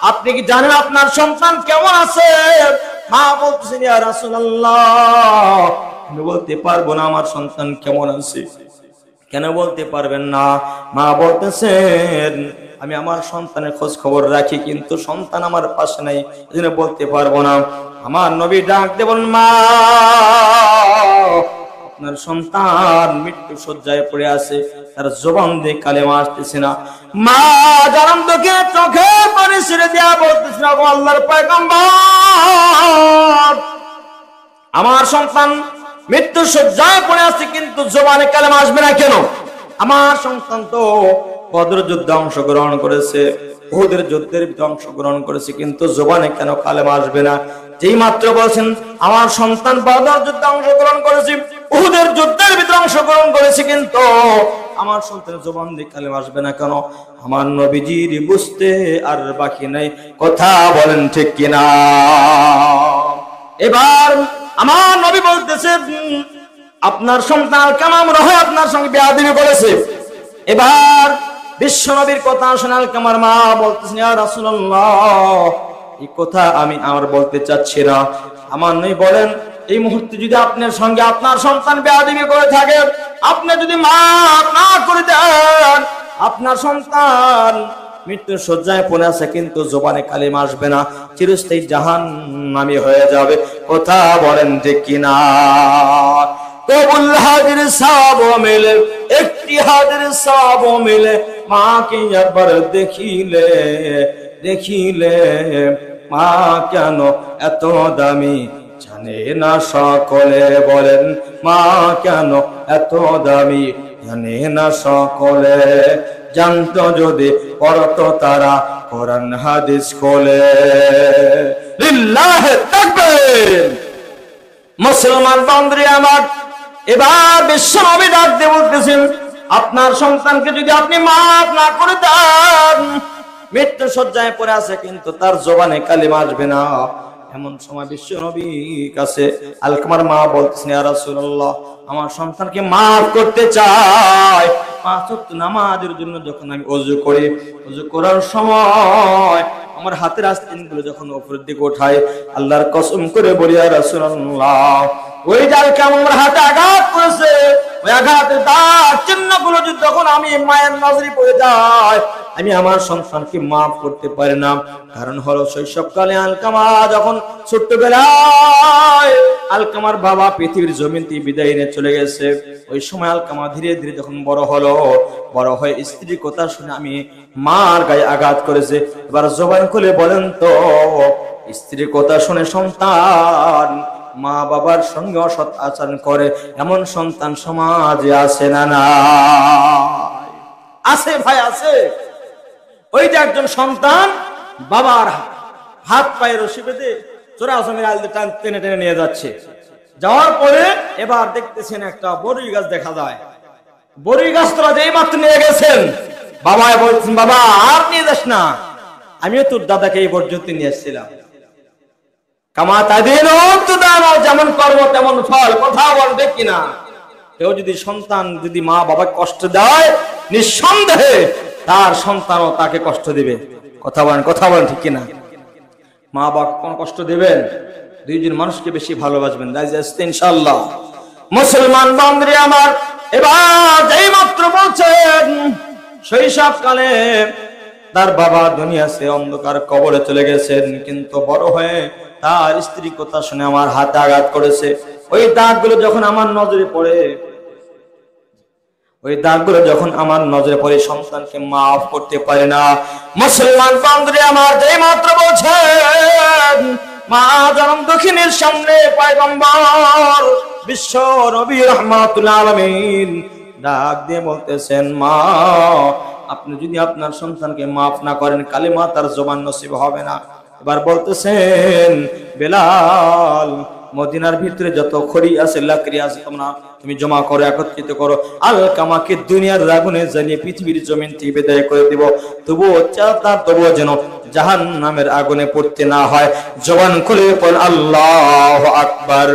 আপনি কি জানেন আপনার সন্তান কেমন আছে? মা বলতেছেন, ইয়া রাসূলুল্লাহ আমি বলতে পারবো না আমার সন্তান কেমন আছে। কেন বলতে পারবেন না? মা বলতেছেন, আমি আমার সন্তানের খোঁজ খবর রাখি, কিন্তু সন্তান আমার পাশে নাই, এজন্য বলতে পারবো না। আমার নবী ডাক দিয়ে বলেন, মা আপনার সন্তান মৃত্যু শয্যায় পড়ে আছে, তার জবান দিয়ে কালেমা আসতেছে না। মা জানান তোকে চোখে পানি ছেড়ে দেয়া বলতেছে, আল্লাহর পয়গম্বর আমার সন্তান মৃত্যু শয্যায় পড়ে আছে, কিন্তু জবানে কালেমা আসবে না কেন? আমার সন্তান তো বদর যুদ্ধে অংশগ্রহণ করেছে, উহুদের যুদ্ধের অংশগ্রহণ করেছে, কিন্তু জবানে কেন কালেমা আসবে না? যেই মাত্র বলছেন আমার সন্তান বদর যুদ্ধে অংশগ্রহণ করেছে, উহুদের যুদ্ধের ভিতরে অংশগ্রহণ করেছে, কিন্তু আমার সন্তানের জবান দিয়ে কালেমা আসবে না কেন? আমার নবীজির বুঝতে আর বাকি নাই, কথা বলেন ঠিক কিনা? এবার আমার নবী বলতেছে, আপনার সন্তান আলকামা মনে হয় আপনার সঙ্গে বেয়াদবি করেছে। এবার বিশ্ব নবীর কথা শুনে আলকামার মা বলতেছেন, ইয়া রাসূলুল্লাহ এই কথা আমি আর বলতে চাচ্ছি না। আমার নবী বলেন, এই মুহূর্তে যদি আপনার সঙ্গে আপনার সন্তান বেয়াদবি করে থাকে, আপনি যদি মাফ না করে দেন, আপনার সন্তান মৃত্যু শয্যায় পড়ে আছে, কিন্তু জবানে কালিমা আসবে না, চিরস্থায়ী জাহান্নামী হয়ে যাবে, কথা বলেন ঠিক কিনা? কবুল হাজির সওয়াব মিলে, একটি হাজির সওয়াব মিলে, মাকে একবার দেখিলে দেখিলে, মা কেন এত দামি জানে না সকলে, বলেন মা কেন এত দামি জানে না সকলে, জানতো যদি পড়তো তারা কোরআন হাদিস খোলে। লিল্লাহি তাকবীর। মুসলমান বান্ধবী আমার, এবার বিশ্ব নবী ডাক দিয়ে বলতেছেন, আপনার সন্তানকে যদি আপনি মাফ না করে দেন, মৃত্যু শয্যায় পড়ে আছে, কিন্তু তার জবানে কালিমা আসবে না। এমন সময় বিশ্ব নবীর কাছে আলকামার মা বলতেছেন, ইয়া রাসূলুল্লাহ আমার সন্তানকে মাফ করতে চাই। 5 ওয়াক্ত নামাজের জন্য যখন আমি ওযু করি, ওযু করার সময় আমার হাতের আস্তিনগুলো যখন উপরের দিকে ওঠাই, আল্লাহর কসম করে বলি, ইয়া রাসূলুল্লাহ ওই যে আলকামা আমার হাতে আঘাত করেছে, ওই আঘাতের দাগ চিহ্নগুলো যখন আমি মায়ের নজরে পড়ে যায়, আমি আমার সন্তানকে মাফ করতে পারি না। কারণ হলো শৈশবকালে আলকামা যখন ছোট্টবেলায় আলকামার বাবা পৃথিবীর জমিন থেকে বিদায় নিয়ে চলে গেছে, ওই সময় আলকামা ধীরে ধীরে যখন বড় হলো, বড় হয়ে স্ত্রীর কথা শুনে আমি মার গায়ে আঘাত করেছে। এবার জবান খুলে বলেন তো, স্ত্রীর কথা শুনে সন্তান মা বাবার সঙ্গে অসৎ আচরণ করে, এমন সন্তান সমাজে আছে না? না আছে ভাই, আছে। ওই যে একজন সন্তান বাবার হাত পায়ে রশি বেঁধে চোরা জমির আল টেনে টেনে নিয়ে যাচ্ছে, যাওয়ার পরে এবার দেখতেছেন একটা বড়ই গাছ দেখা যায়। বড়ই গাছ তোরা যেই মাত্র নিয়ে গেছেন, বাবা বলছেন, বাবা আর নিয়ে যাস না, আমিও তোর দাদাকে এই পর্যন্ত নিয়ে এসেছিলাম। যেমন কর্ম তেমন ফল, কথা বলবে কিনা? কেউ যদি সন্তান যদি মা বাবাকে কষ্ট দেয়, নিঃসন্দেহে তার সন্তানও তাকে কষ্ট দিবে, কথা বলেন ঠিক কিনা? মা বাবা কোন কষ্ট দিবেন? দুইজন মানুষকে বেশি ভালোবাসবেন, ইনশাআল্লাহ। মুসলমান বান্ধবী আমার, এবার এই মাত্র বলছেন শৈশবকালে তার বাবা দুনিয়া সে অন্ধকার কবরে চলে গেছেন, কিন্তু বড় হয়ে তার স্ত্রী কথা শুনে আমার হাতে আঘাত করেছে। ওই দাগগুলো যখন আমার নজরে পড়ে, সন্তানকে মাফ করতে পারে না। মুসলমান বান্ধবী আমার, যেই মাত্র বলছেন মা জনম দক্ষিণের সামনে পয়গম্বর বিশ্ব নবী রাহমাতুল আলামিন ডাক দিয়ে বলতেছেন, মা আপনি যদি আপনার সন্তানকে মাফ না করেন, কালিমা তার জবান নসিব হবে না। এবার বলতেছেন, বেলাল মদিনার ভিতরে যত খড়ি আছে, লাকড়ি আছে, তুমি জমা করো, একত্রিত করো, আলকামাকে দুনিয়ার আগুনে জ্বালিয়ে পৃথিবীর জমিন থেকে বিদায় করে দিব, তবুও যেন জাহান্নামের আগুনে পড়তে না হয়। জবান খুলে পড় আল্লাহু আকবার।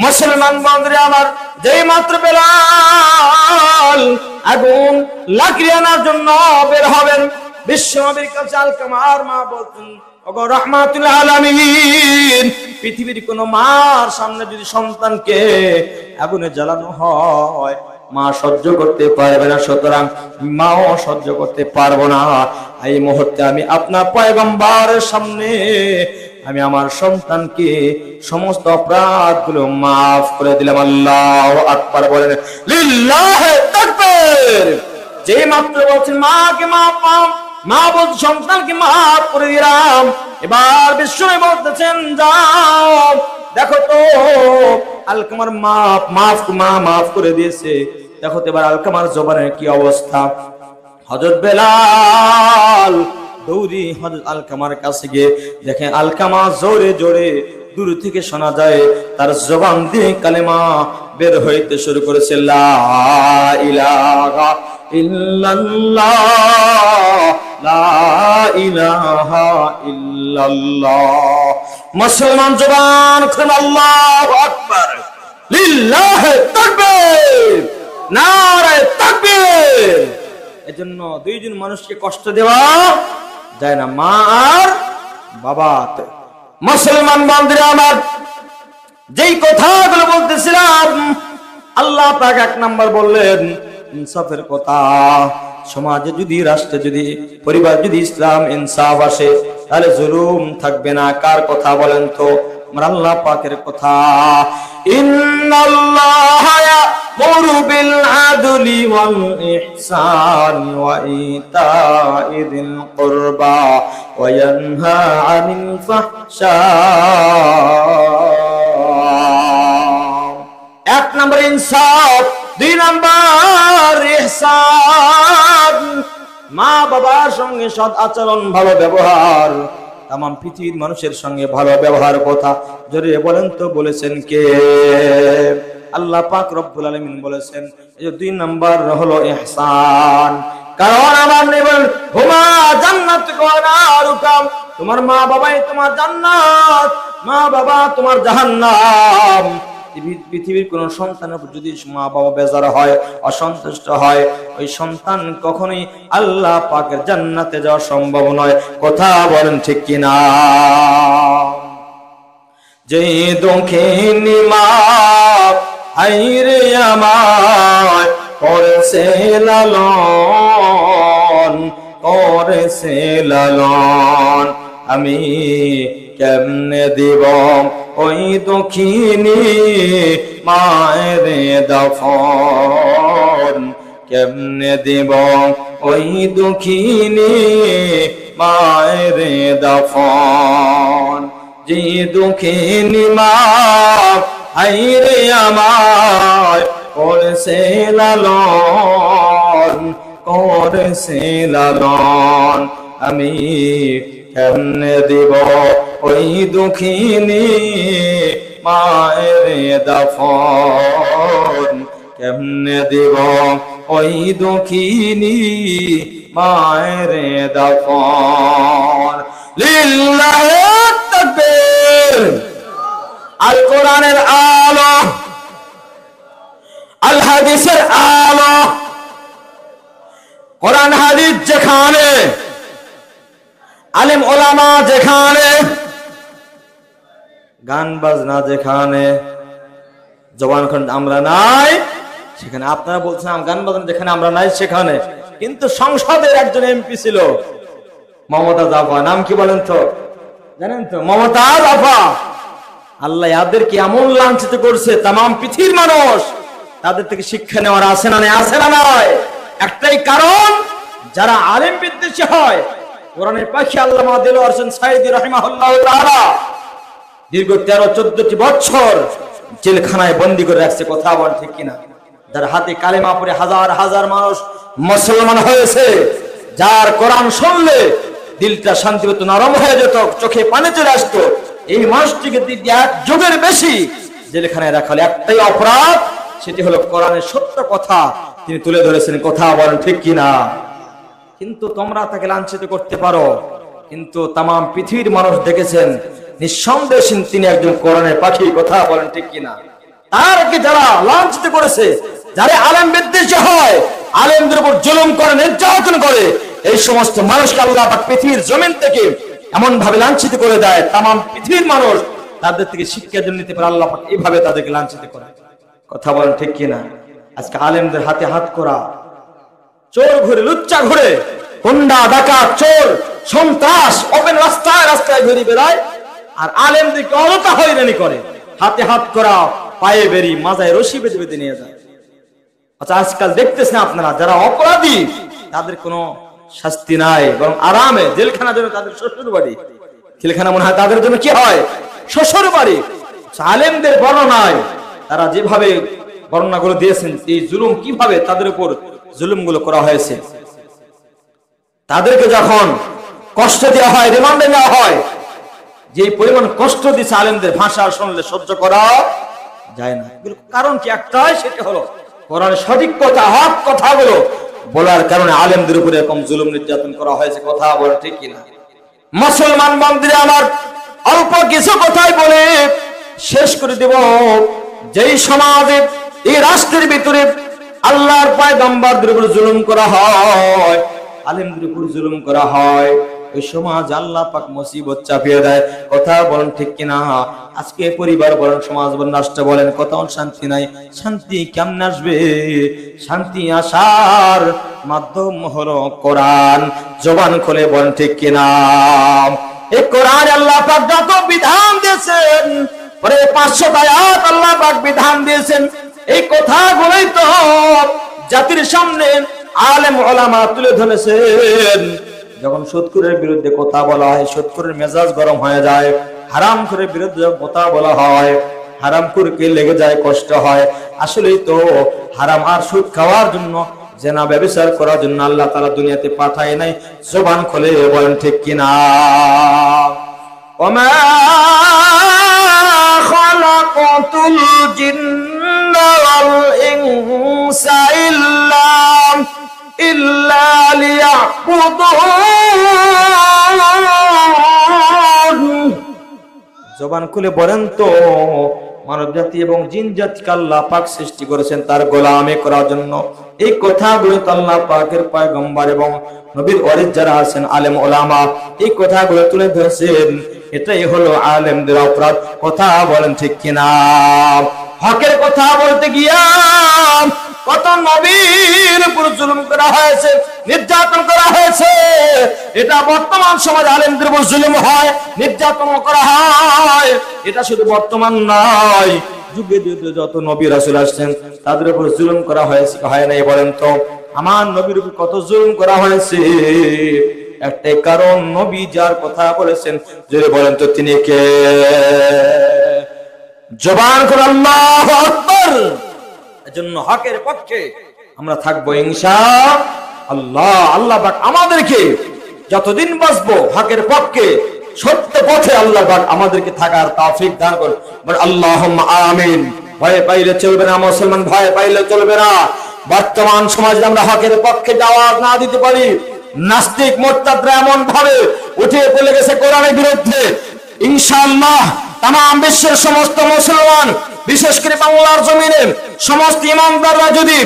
মুসলমান বন্ধুরা আমার, যেই মাত্র বেলাল আগুন লাকড়ি আনার জন্য বের হবেন, বিশ্বনবীর কাছে আলকামার মা বলতেন, ওগো রাহমাতুল আলামিন, পৃথিবীর কোন মার সামনে যদি সন্তানকে আগুনে জ্বালানো হয়, মা সহ্য করতে পারবে না, সুতরাং মাও সহ্য করতে পারবো না। এই মুহূর্তে আমি আপনার পয়গম্বরের সামনে আমি আমার সন্তানকে সমস্ত অপরাধগুলো মাফ করে দিলাম। আল্লাহু আকবার বলেন, লিল্লাহি তাকবীর। যে মাত্র বলছেন মাকে মাফ, মা বলছে সন্তানকে মাফ করে দিলাম, এবার বিশ্বনবী বলতেছেন, যাও দেখো তো আলকামার মাফ করে দিয়েছে, দেখো তো এবার আলকামার জবানের কি অবস্থা। হযরত বেলাল দৌড়ি হযরত আলকামার কাছে গিয়ে দেখেন আলকামা জোরে জোরে দূর থেকে শোনা যায় তার জবান দিয়ে কালেমা বের হইতে শুরু করেছে, লা ইলাহা ইল্লাল্লাহ, লা ইলাহা ইল্লাল্লাহ। মুসলমান জবান খুলে আল্লাহু আকবার, লিল্লাহি তাকবীর, নারে তাকবীর। এজন্য দুইজন মানুষকে কষ্ট দেওয়া যায় না, মা আর বাবা। মুসলমান বন্ধুরা আমার, যেই কথাগুলো বলতেছিলাম, আল্লাহ পাক এক নাম্বার বললেন ইনসাফের কথা। সমাজে যদি, রাষ্ট্রে যদি, পরিবার যদি ইসলাম ইনসাফ আসে, তাহলে জুলুম থাকবে না। কার কথা বলেন তো? আমার আল্লাহ পাকের কথা। ইন্নাল্লাহা ইয়া'মুরু বিল আদলি ওয়াল ইহসানি ওয়া ইতা'i যিল কুরবা ওয়া ইয়ানহা 'আনিল ফাহশা। এক নম্বর ইনসাফ, দুই নম্বর ইহসান, মা বাবার সঙ্গে সৎ আচরণ, ভালো ব্যবহার, তামাম পৃথিবীর মানুষের সঙ্গে ভালো ব্যবহার কথা জোরে বলেন তো বলেছেন কে? আল্লাহ পাক রব্বুল আলামিন বলেছেন। এই দুই নাম্বার হলো ইহসান। কারণ আমার নেবেন হুমা জান্নাতুকা ওয়া নারুকা, তোমার মা বাবাই তোমার জান্নাত, মা বাবা তোমার জাহান্নাম। পৃথিবীর কোন সন্তানের যদি মা বাবা বেজার হয়, অসন্তুষ্ট হয়, ওই সন্তান কখনোই আল্লাহ পাকের জান্নাতে যাওয়া সম্ভব নয়। কথা বলেন ঠিক কিনা? যে দক্ষিণী মা হাইরে আমার করেছে লালন, করেছে লালন, আমি কেমনে দিব ওই দক্ষিণী মায়ের দাফন, কেমনে দিব ওই দক্ষিণী মায়ের দাফন। যে দক্ষিণী মা হাইরে আমার করেছে লালন, করেছে লালন, আমি কেমনে দিব ওই দুঃখিনী মায়ের দাফন, কেমনে দিব ওই দুঃখিনী মায়ের দাফন। লিল্লাহি তাকবীর। আল কোরআনের আলো, আল হাদিসের আলো, কোরআন হাদিস যেখানে, আলেম ওলামা যেখানে, গান বাজনা যেখানে, জবানখন্ড আমরা নাই সেখানে। আপনারা বলছেন গান বাজনা যেখানে আমরা নাই সেখানে, কিন্তু সংসদের একজন এমপি ছিল মমতাজ আপা। নাম কি বলেন তো? জানেন তো? মমতাজ আপা। আল্লাহ এদেরকে এমন লাঞ্ছিত করছে, তামাম পৃথিবীর মানুষ তাদের থেকে শিক্ষা নেওয়ার আছে না? আছে না? নয়। একটাই কারণ, যারা আলেম বিদ্বেষী হয়। কোরআনের পাখি আল্লামা দেলোয়ার হোসেন সাঈদী রাহিমাহুল্লাহ তাআলা দীর্ঘ 13-14 বছর জেলখানায় বন্দী করে রাখছে। কথা বল ঠিক কিনা? যার হাতে কালেমা পড়ে হাজার হাজার মানুষ মুসলমান হয়েছে, যার কোরআন শুনলে দিলটা শান্তি পেত, নরম হয়ে যেত, চোখে পানি চলে আসতো, এই মানুষটিকে এক যুগের বেশি জেলখানায় রাখা হলো একটাই অপরাধ, সেটি হলো কোরআনের সত্য কথা তিনি তুলে ধরেছেন। কথা বলেন ঠিক কিনা? কিন্তু তোমরা তাকে লাঞ্ছিত করতে পারো, কিন্তু তামাম পৃথিবীর মানুষ দেখেছেন নিঃসন্দেহে তিনি একজন কোরআনের পাখি। কথা বলেন ঠিক কিনা? তারকে যারা লাঞ্ছিত করেছে, যারা আলেম বিদ্বেষী হয়, আলেমদের উপর জুলুম করে, নির্যাতন করে, এই সমস্ত মানুষকে আল্লাহ পাক পৃথিবীর জমিন থেকে এমন ভাবে লাঞ্ছিত করে দেয়, তামাম পৃথিবীর মানুষ তাদের থেকে শিক্ষা নিতে পারে। আল্লাহ পাক এইভাবে তাদেরকে লাঞ্ছিত করে। কথা বলেন ঠিক কিনা? আজকে আলেমদের হাতে হাত করা, চোর ঘুরে, লুচ্চা ঘুরে, হুন্ডা ডাকাত, চোর, সন্ত্রাস ওপেন রাস্তায় রাস্তায় ঘুরে বেড়ায়, আর আলেমদেরকে অলতা হয়রানি করে, হাতে হাত করা, পায়ে বেরি, মাজায় রশি বেঁধে বেঁধে নিয়ে যায়। আচ্ছা, আজকাল দেখতেছেন আপনারা, যারা অপরাধী তাদের কোনো শাস্তি নাই, বরং আরামে জেলখানা জন্য তাদের শ্বশুর বাড়ি। জেলখানা মনে হয় তাদের জন্য কি হয়? শ্বশুর বাড়ি। আলেমদের বর্ণনায় তারা যেভাবে বর্ণনাগুলো দিয়েছেন, এই জুলুম কিভাবে তাদের উপর জুলুমগুলো করা হয়েছে। তাদেরকে যখন কষ্ট দেওয়া হয়, রিমান্ডে নেওয়া হয়, যে পরিমাণ কষ্ট দিচ্ছে আলেমদের, ভাষা শুনলে সহ্য করা যায় না। কারণ কি একটাই, সেটা হলো কোরআনের সঠিক কথা, হক কথাগুলো বলার কারণে আলেমদের উপরে এরকম জুলুম নির্যাতন করা হয়েছে। কথা বলে ঠিক কিনা? মুসলমান বান্ধবীরা আমার, অল্প কিছু কথাই বলে শেষ করে দেব। যেই সমাজে, এই রাষ্ট্রের ভিতরে আল্লাহর পয়গম্বরদের উপর জুলুম করা হয়, আলেমদের উপর জুলুম করা হয়, ওই সমাজ আল্লাহ পাক মুসিবত চাপিয়ে দেয়। কথা বলেন ঠিক কিনা? আজকে পরিবার বলেন, সমাজ বলেন, রাষ্ট্র বলেন, কোথাও শান্তি নাই। শান্তি কেমন আসবে? শান্তি আসার মাধ্যম হলো কোরআন। জবান খুলে বলেন ঠিক কিনা? এই কোরআন আল্লাহ পাক যত বিধান দিয়েছেন, পরে 500 আয়াত আল্লাহ পাক বিধান দিয়েছেন, এই কথাগুলোই তো জাতির সামনে আলেম ওলামা তুলে ধরেছেন। যখন সুদখোরের বিরুদ্ধে কথা বলা হয়, সুদখোরের মেজাজ গরম হয়ে যায়। হারামখোরের বিরুদ্ধে কথা বলা হয়, হারামখোরকে লেগে যায়, কষ্ট হয়। আসলেই তো হারাম আর সুদ খাওয়ার জন্য, জেনা ব্যভিচার করার জন্য আল্লাহ তাআলা দুনিয়াতে পাঠায় নাই। জবান খুলে বলেন ঠিক কিনা? ওমা খালাকাতুল জিন্না ওয়াল ইনসা ইল্লা লিয়াবুদুন। জবান খুলে বলেন তো, মানব জাতি এবং জিন জাতিকে আল্লাহ পাক সৃষ্টি করেছেন তার গোলামি করার জন্য। এই কথাগুলো তো আল্লাহ পাকের পয়গম্বর এবং নবীর ওয়ারিস যারা আছেন, আলেম ওলামা, এই কথাগুলো তুলে ধরেছেন। এটাই হলো আলেমদের অপরাধ। কথা বলেন ঠিক কিনা? হকের কথা বলতে গিয়া কত নবীর উপর জুলুম করা হয়েছে, নির্যাতন করা হয়েছে। এটা বর্তমান সমাজ আলেমদের উপর জুলুম হয়, নির্যাতন করা হয়। এটা শুধু বর্তমান নয়, যুগে যুগে যত নবী রাসূল আসছেন তাদের উপর জুলুম করা হয়েছে, হয় নাই? বলেন তো, আমার নবীর উপর কত জুলুম করা হয়েছে। একটাই কারণ, নবী যার কথা বলেছেন, যদি বলেন তো তিনি কে? জবান করে আল্লাহু আকবার। এজন্য হকের পক্ষে আমরা থাকবো ইনশাআল্লাহ। আল্লাহ পাক আমাদেরকে যতদিন বাঁচবো হকের পক্ষে, সত্য পথে আল্লাহ পাক আমাদেরকে থাকার তৌফিক দান করুন। বল আল্লাহুম্মা আমিন। ভয় পাইলে চলবে না মুসলমান, ভয় পাইলে চলবে না। বর্তমান সমাজে আমরা হকের পক্ষে আওয়াজ না দিতে পারি, নাস্তিক মুরতাদরা এমন ভাবে উঠে পড়ে গেছে কোরআনের বিরুদ্ধে। ইনশাআল্লাহ তামাম বিশ্বের সমস্ত মুসলমান, বিশেষ করে বাংলার জমিনে সমস্ত ইমানদাররা যদি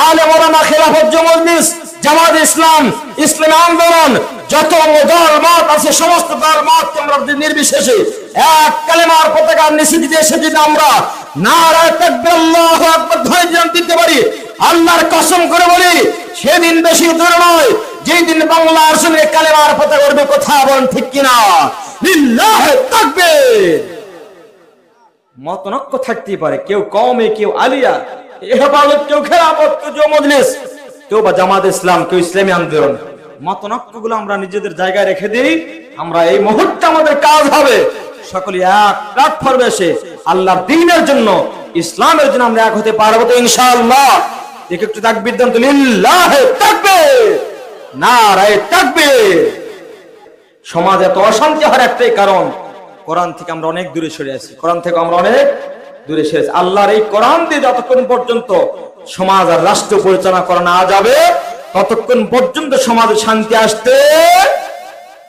আলেম ওলামা, খেলাফত মজলিস, জামাত ইসলাম, ইসলামী আন্দোলন, যত দল মত আছে, সমস্ত দল মত আমরা নির্বিশেষে এক কালেমার পতাকার নিচে দিতে এসে যদি আমরা নারায়ে তাকবীর আল্লাহু আকবার ধ্বনি দিতে পারি, আল্লাহর কসম করে বলি, সেদিন বেশি দূর নয় যেই দিন বাংলার জমিনে কালেমার পতাকা উড়বে। কথা বলেন ঠিক কিনা? লিল্লাহি তাকবীর। মতনৈক্য থাকতেই পারে, কেউ কওমে, কেউ আলিয়া, হেফাজত, কেউ খেলাফত, কেউ মজলিস, কেউ বা জামাত ইসলাম, কেউ ইসলামী আন্দোলন। মতনৈক্যগুলো আমরা নিজেদের জায়গায় রেখে দিই। আমরা এই মুহূর্তে আমাদের কাজ হবে সকলে এক প্ল্যাটফর্মে এসে আল্লাহর দ্বীনের জন্য, ইসলামের জন্য আমরা এক হতে পারবো তো ইনশাআল্লাহ। দেখে একটু তাকবীর দেন তো, লিল্লাহি তাকবীর, নারায়ে তাকবীর। সমাজে এত অশান্তি হওয়ার একটাই কারণ, কোরআন থেকে আমরা অনেক দূরে সরে আছি। কোরআন থেকে আমরা অনেক দূরে সরে আছি। আল্লাহর এই কোরআন দিয়ে যতক্ষণ পর্যন্ত সমাজ আর রাষ্ট্র পরিচালনা করা না যাবে, ততক্ষণ পর্যন্ত সমাজে শান্তি আসতে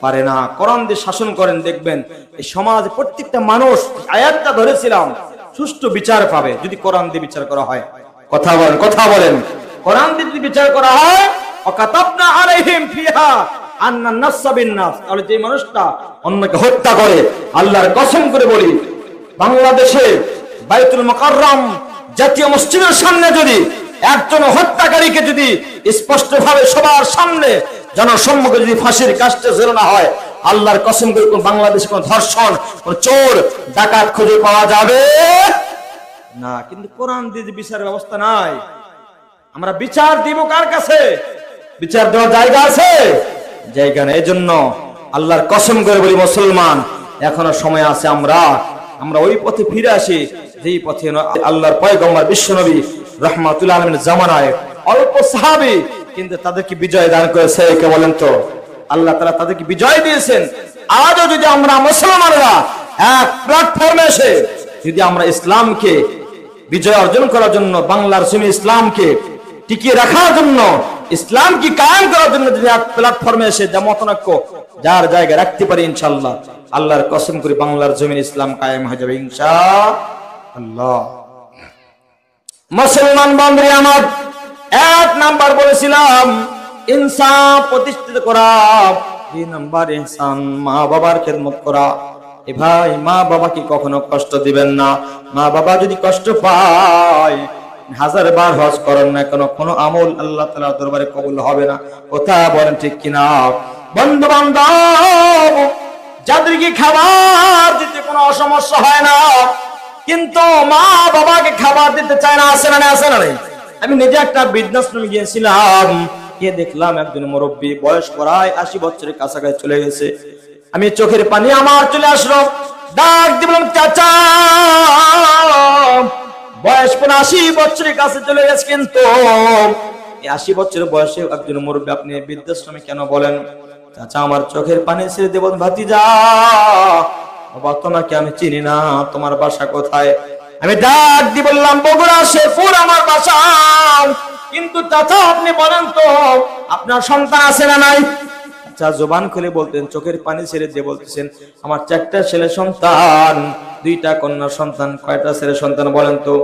পারে না। কোরআন দিয়ে শাসন করেন, দেখবেন এই সমাজ প্রত্যেকটা মানুষ, আয়াতটা ধরেছিলাম, সুষ্ঠু বিচার পাবে যদি কোরআন দিয়ে বিচার করা হয়। কথা বলেন কোরআন দিয়ে যদি বিচার করা হয়, ওয়াকাতাবনা আলাইহিম ফিহা আন্নান নাফসা বিন নাফস, তাহলে যে মানুষটা অন্যকে হত্যা করে, আল্লাহর কসম করে বলি, বাংলাদেশে বাইতুল মুকাররম জাতীয় মসজিদের সামনে যদি একজন হত্যাকারীকে যদি স্পষ্টভাবে সবার সামনে জনসম্মুখে যদি ফাঁসির কাস্টে ঝোলানো হয়, আল্লাহর কসম করে বাংলাদেশে কোন ধর্ষণ, কোন চোর ডাকাত খুঁজে পাওয়া যাবে না। কিন্তু কোরআন দিয়ে যে বিচার ব্যবস্থা নাই, আমরা বিচার দিব কার কাছে? বিচার দেওয়ার জায়গা আছে? জায়গা নেই। এজন্য আল্লাহর কসম করে বলি, মুসলমান এখনো সময় আছে, আমরা ওই পথে ফিরে আসি যেই পথে আল্লাহর পয়গম্বর বিশ্বনবী রাহমাতুল আলামিনের জামানায় অল্প সাহাবী কিন্তু তাদেরকে বিজয় দান করেছে। কে বলেন তো? আল্লাহ তাআলা তাদেরকে বিজয় দিয়েছেন। আজও যদি আমরা মুসলমানরা এক প্ল্যাটফর্মে এসে যদি আমরা ইসলামকে বিজয় অর্জন করার জন্য, বাংলার জমি ইসলামকে টিকিয়ে রাখার জন্য, ইসলামকে কায়েম করার জন্য যদি এক প্ল্যাটফর্মে এসে মতনৈক্য যার জায়গায় রাখতে পারি, ইনশাআল্লাহ আল্লাহর কসম করে বাংলার জমিন ইসলাম কায়েম হয়ে যাবে ইনশাআল্লাহ। মুসলমান বন্ধুরা আমার, এক নাম্বার বলেছিলাম ইনসাফ প্রতিষ্ঠিত করা, দুই নাম্বার ইহসান, মা বাবার খেদমত করা। এ ভাই, মা বাবাকে কখনো কষ্ট দিবেন না। মা বাবা যদি কষ্ট পায়, 1000 বার হজ করেন না কেন, কোনো আমল আল্লাহ তাআলার দরবারে কবুল হবে না। কথা বলেন ঠিক কিনা? বন্ধু বান্ধব যাদেরকে খাবার দিতে কোনো সমস্যা হয় না, কিন্তু মা বাবাকে খাবার দিতে চায় না, আসে না? আমি নিজে একটা বৃদ্ধাশ্রমে গিয়েছিলাম, গিয়ে দেখলাম একজন মুরব্বী, বয়স প্রায় 80 বছরের কাছাকাছি চলে গেছে। আমি চোখের পানি আমার চলে আসলো, ডাক দিলাম, চাচা। বয়স 80 বছরের কাছে চলে গেছে, কিন্তু 80 বছরের বয়সে একজন মুরব্বী, আপনি বৃদ্ধাশ্রমে কেন বলেন? চাচা, আমার চোখের পানি ছেড়ে দেব। ভাতিজা, বাবা তোমাকে আমি চিনি না, তোমার বাসা কোথায়? আমি ডাক দিয়ে বললাম, বগুড়া শেরপুর আমার বাসা। কিন্তু চাচা আপনি বলেন তো, আপনার সন্তান আছে না নাই? আচ্ছা, জবান খুলে বলতেন, চোখের পানি ছেড়ে দিয়ে বলতেছেন, আমার 4টা ছেলে সন্তান, 2টা কন্যা সন্তান। কয়টা ছেলে সন্তান বলেন তো?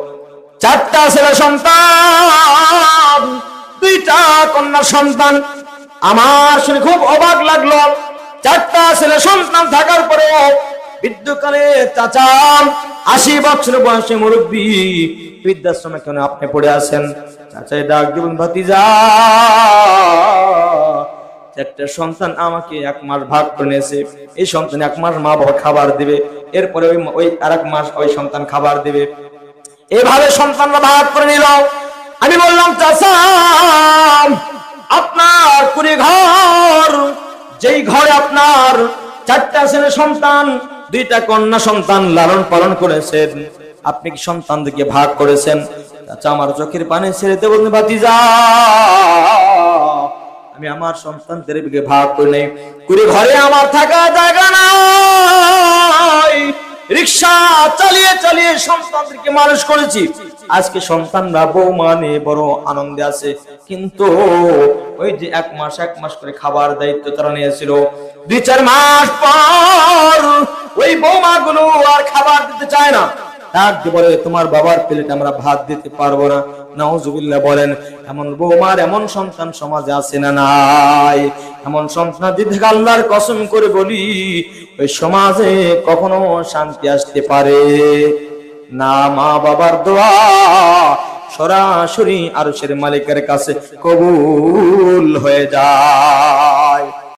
4টা ছেলে সন্তান, 2টা কন্যা সন্তান। আমার শুনে খুব অবাক লাগলো, 4টা ছেলে সন্তান থাকার পরেও বৃদ্ধকালে চাচা 80 বছর বয়সে মুরব্বী বৃদ্ধাশ্রমে কেন আপনি পড়ে আছেন? চাচা ডাক দিবেন, ভাতিজা, 4টা সন্তান আমাকে 1 মাস ভাগ করে নিয়েছে। এই সন্তান 1 মাস মা বাবা খাবার দিবে, এরপরে ওই আরেক মাস ওই সন্তান খাবার দিবে, এভাবে সন্তানরা ভাগ করে নিল। আমি বললাম, চাচা আপনার কুড়ি ঘর, যেই ঘরে আপনার 4টা ছেলে সন্তান, 2টা কন্যা সন্তান লালন পালন করেছেন, আপনি কি সন্তানদেরকে ভাগ করেছেন? আচ্ছা, আমার চোখের পানি ছেড়ে দেব। ভাতিজা, আমি আমার সন্তানদেরকে ভাগ করে নেই, কুড়ি ঘরে আমার থাকা জায়গা নাই, রিক্সা চালিয়ে চালিয়ে সন্তানদেরকে মানুষ করেছি। আজকে সন্তানরা বৌমা নিয়ে বড় আনন্দে আছে, কিন্তু ওই যে 1 মাস করে খাবার দায়িত্ব তারা নিয়েছিল, 2-4 মাস পর ওই বৌমা গুলো আর খাবার দিতে চায় না। বলে, তোমার বাবার প্লেটে আমরা ভাত দিতে পারবো না। নাউজুবিল্লাহ বলেন। এমন বৌমার, এমন সন্তান সমাজে আছে না নাই? এমন সন্তান দিতে আল্লাহর কসম করে বলি, ওই সমাজে কখনো শান্তি আসতে পারে না। মা বাবার দোয়া সরাসরি আরশের মালিকের কাছে কবুল হয়ে যায়।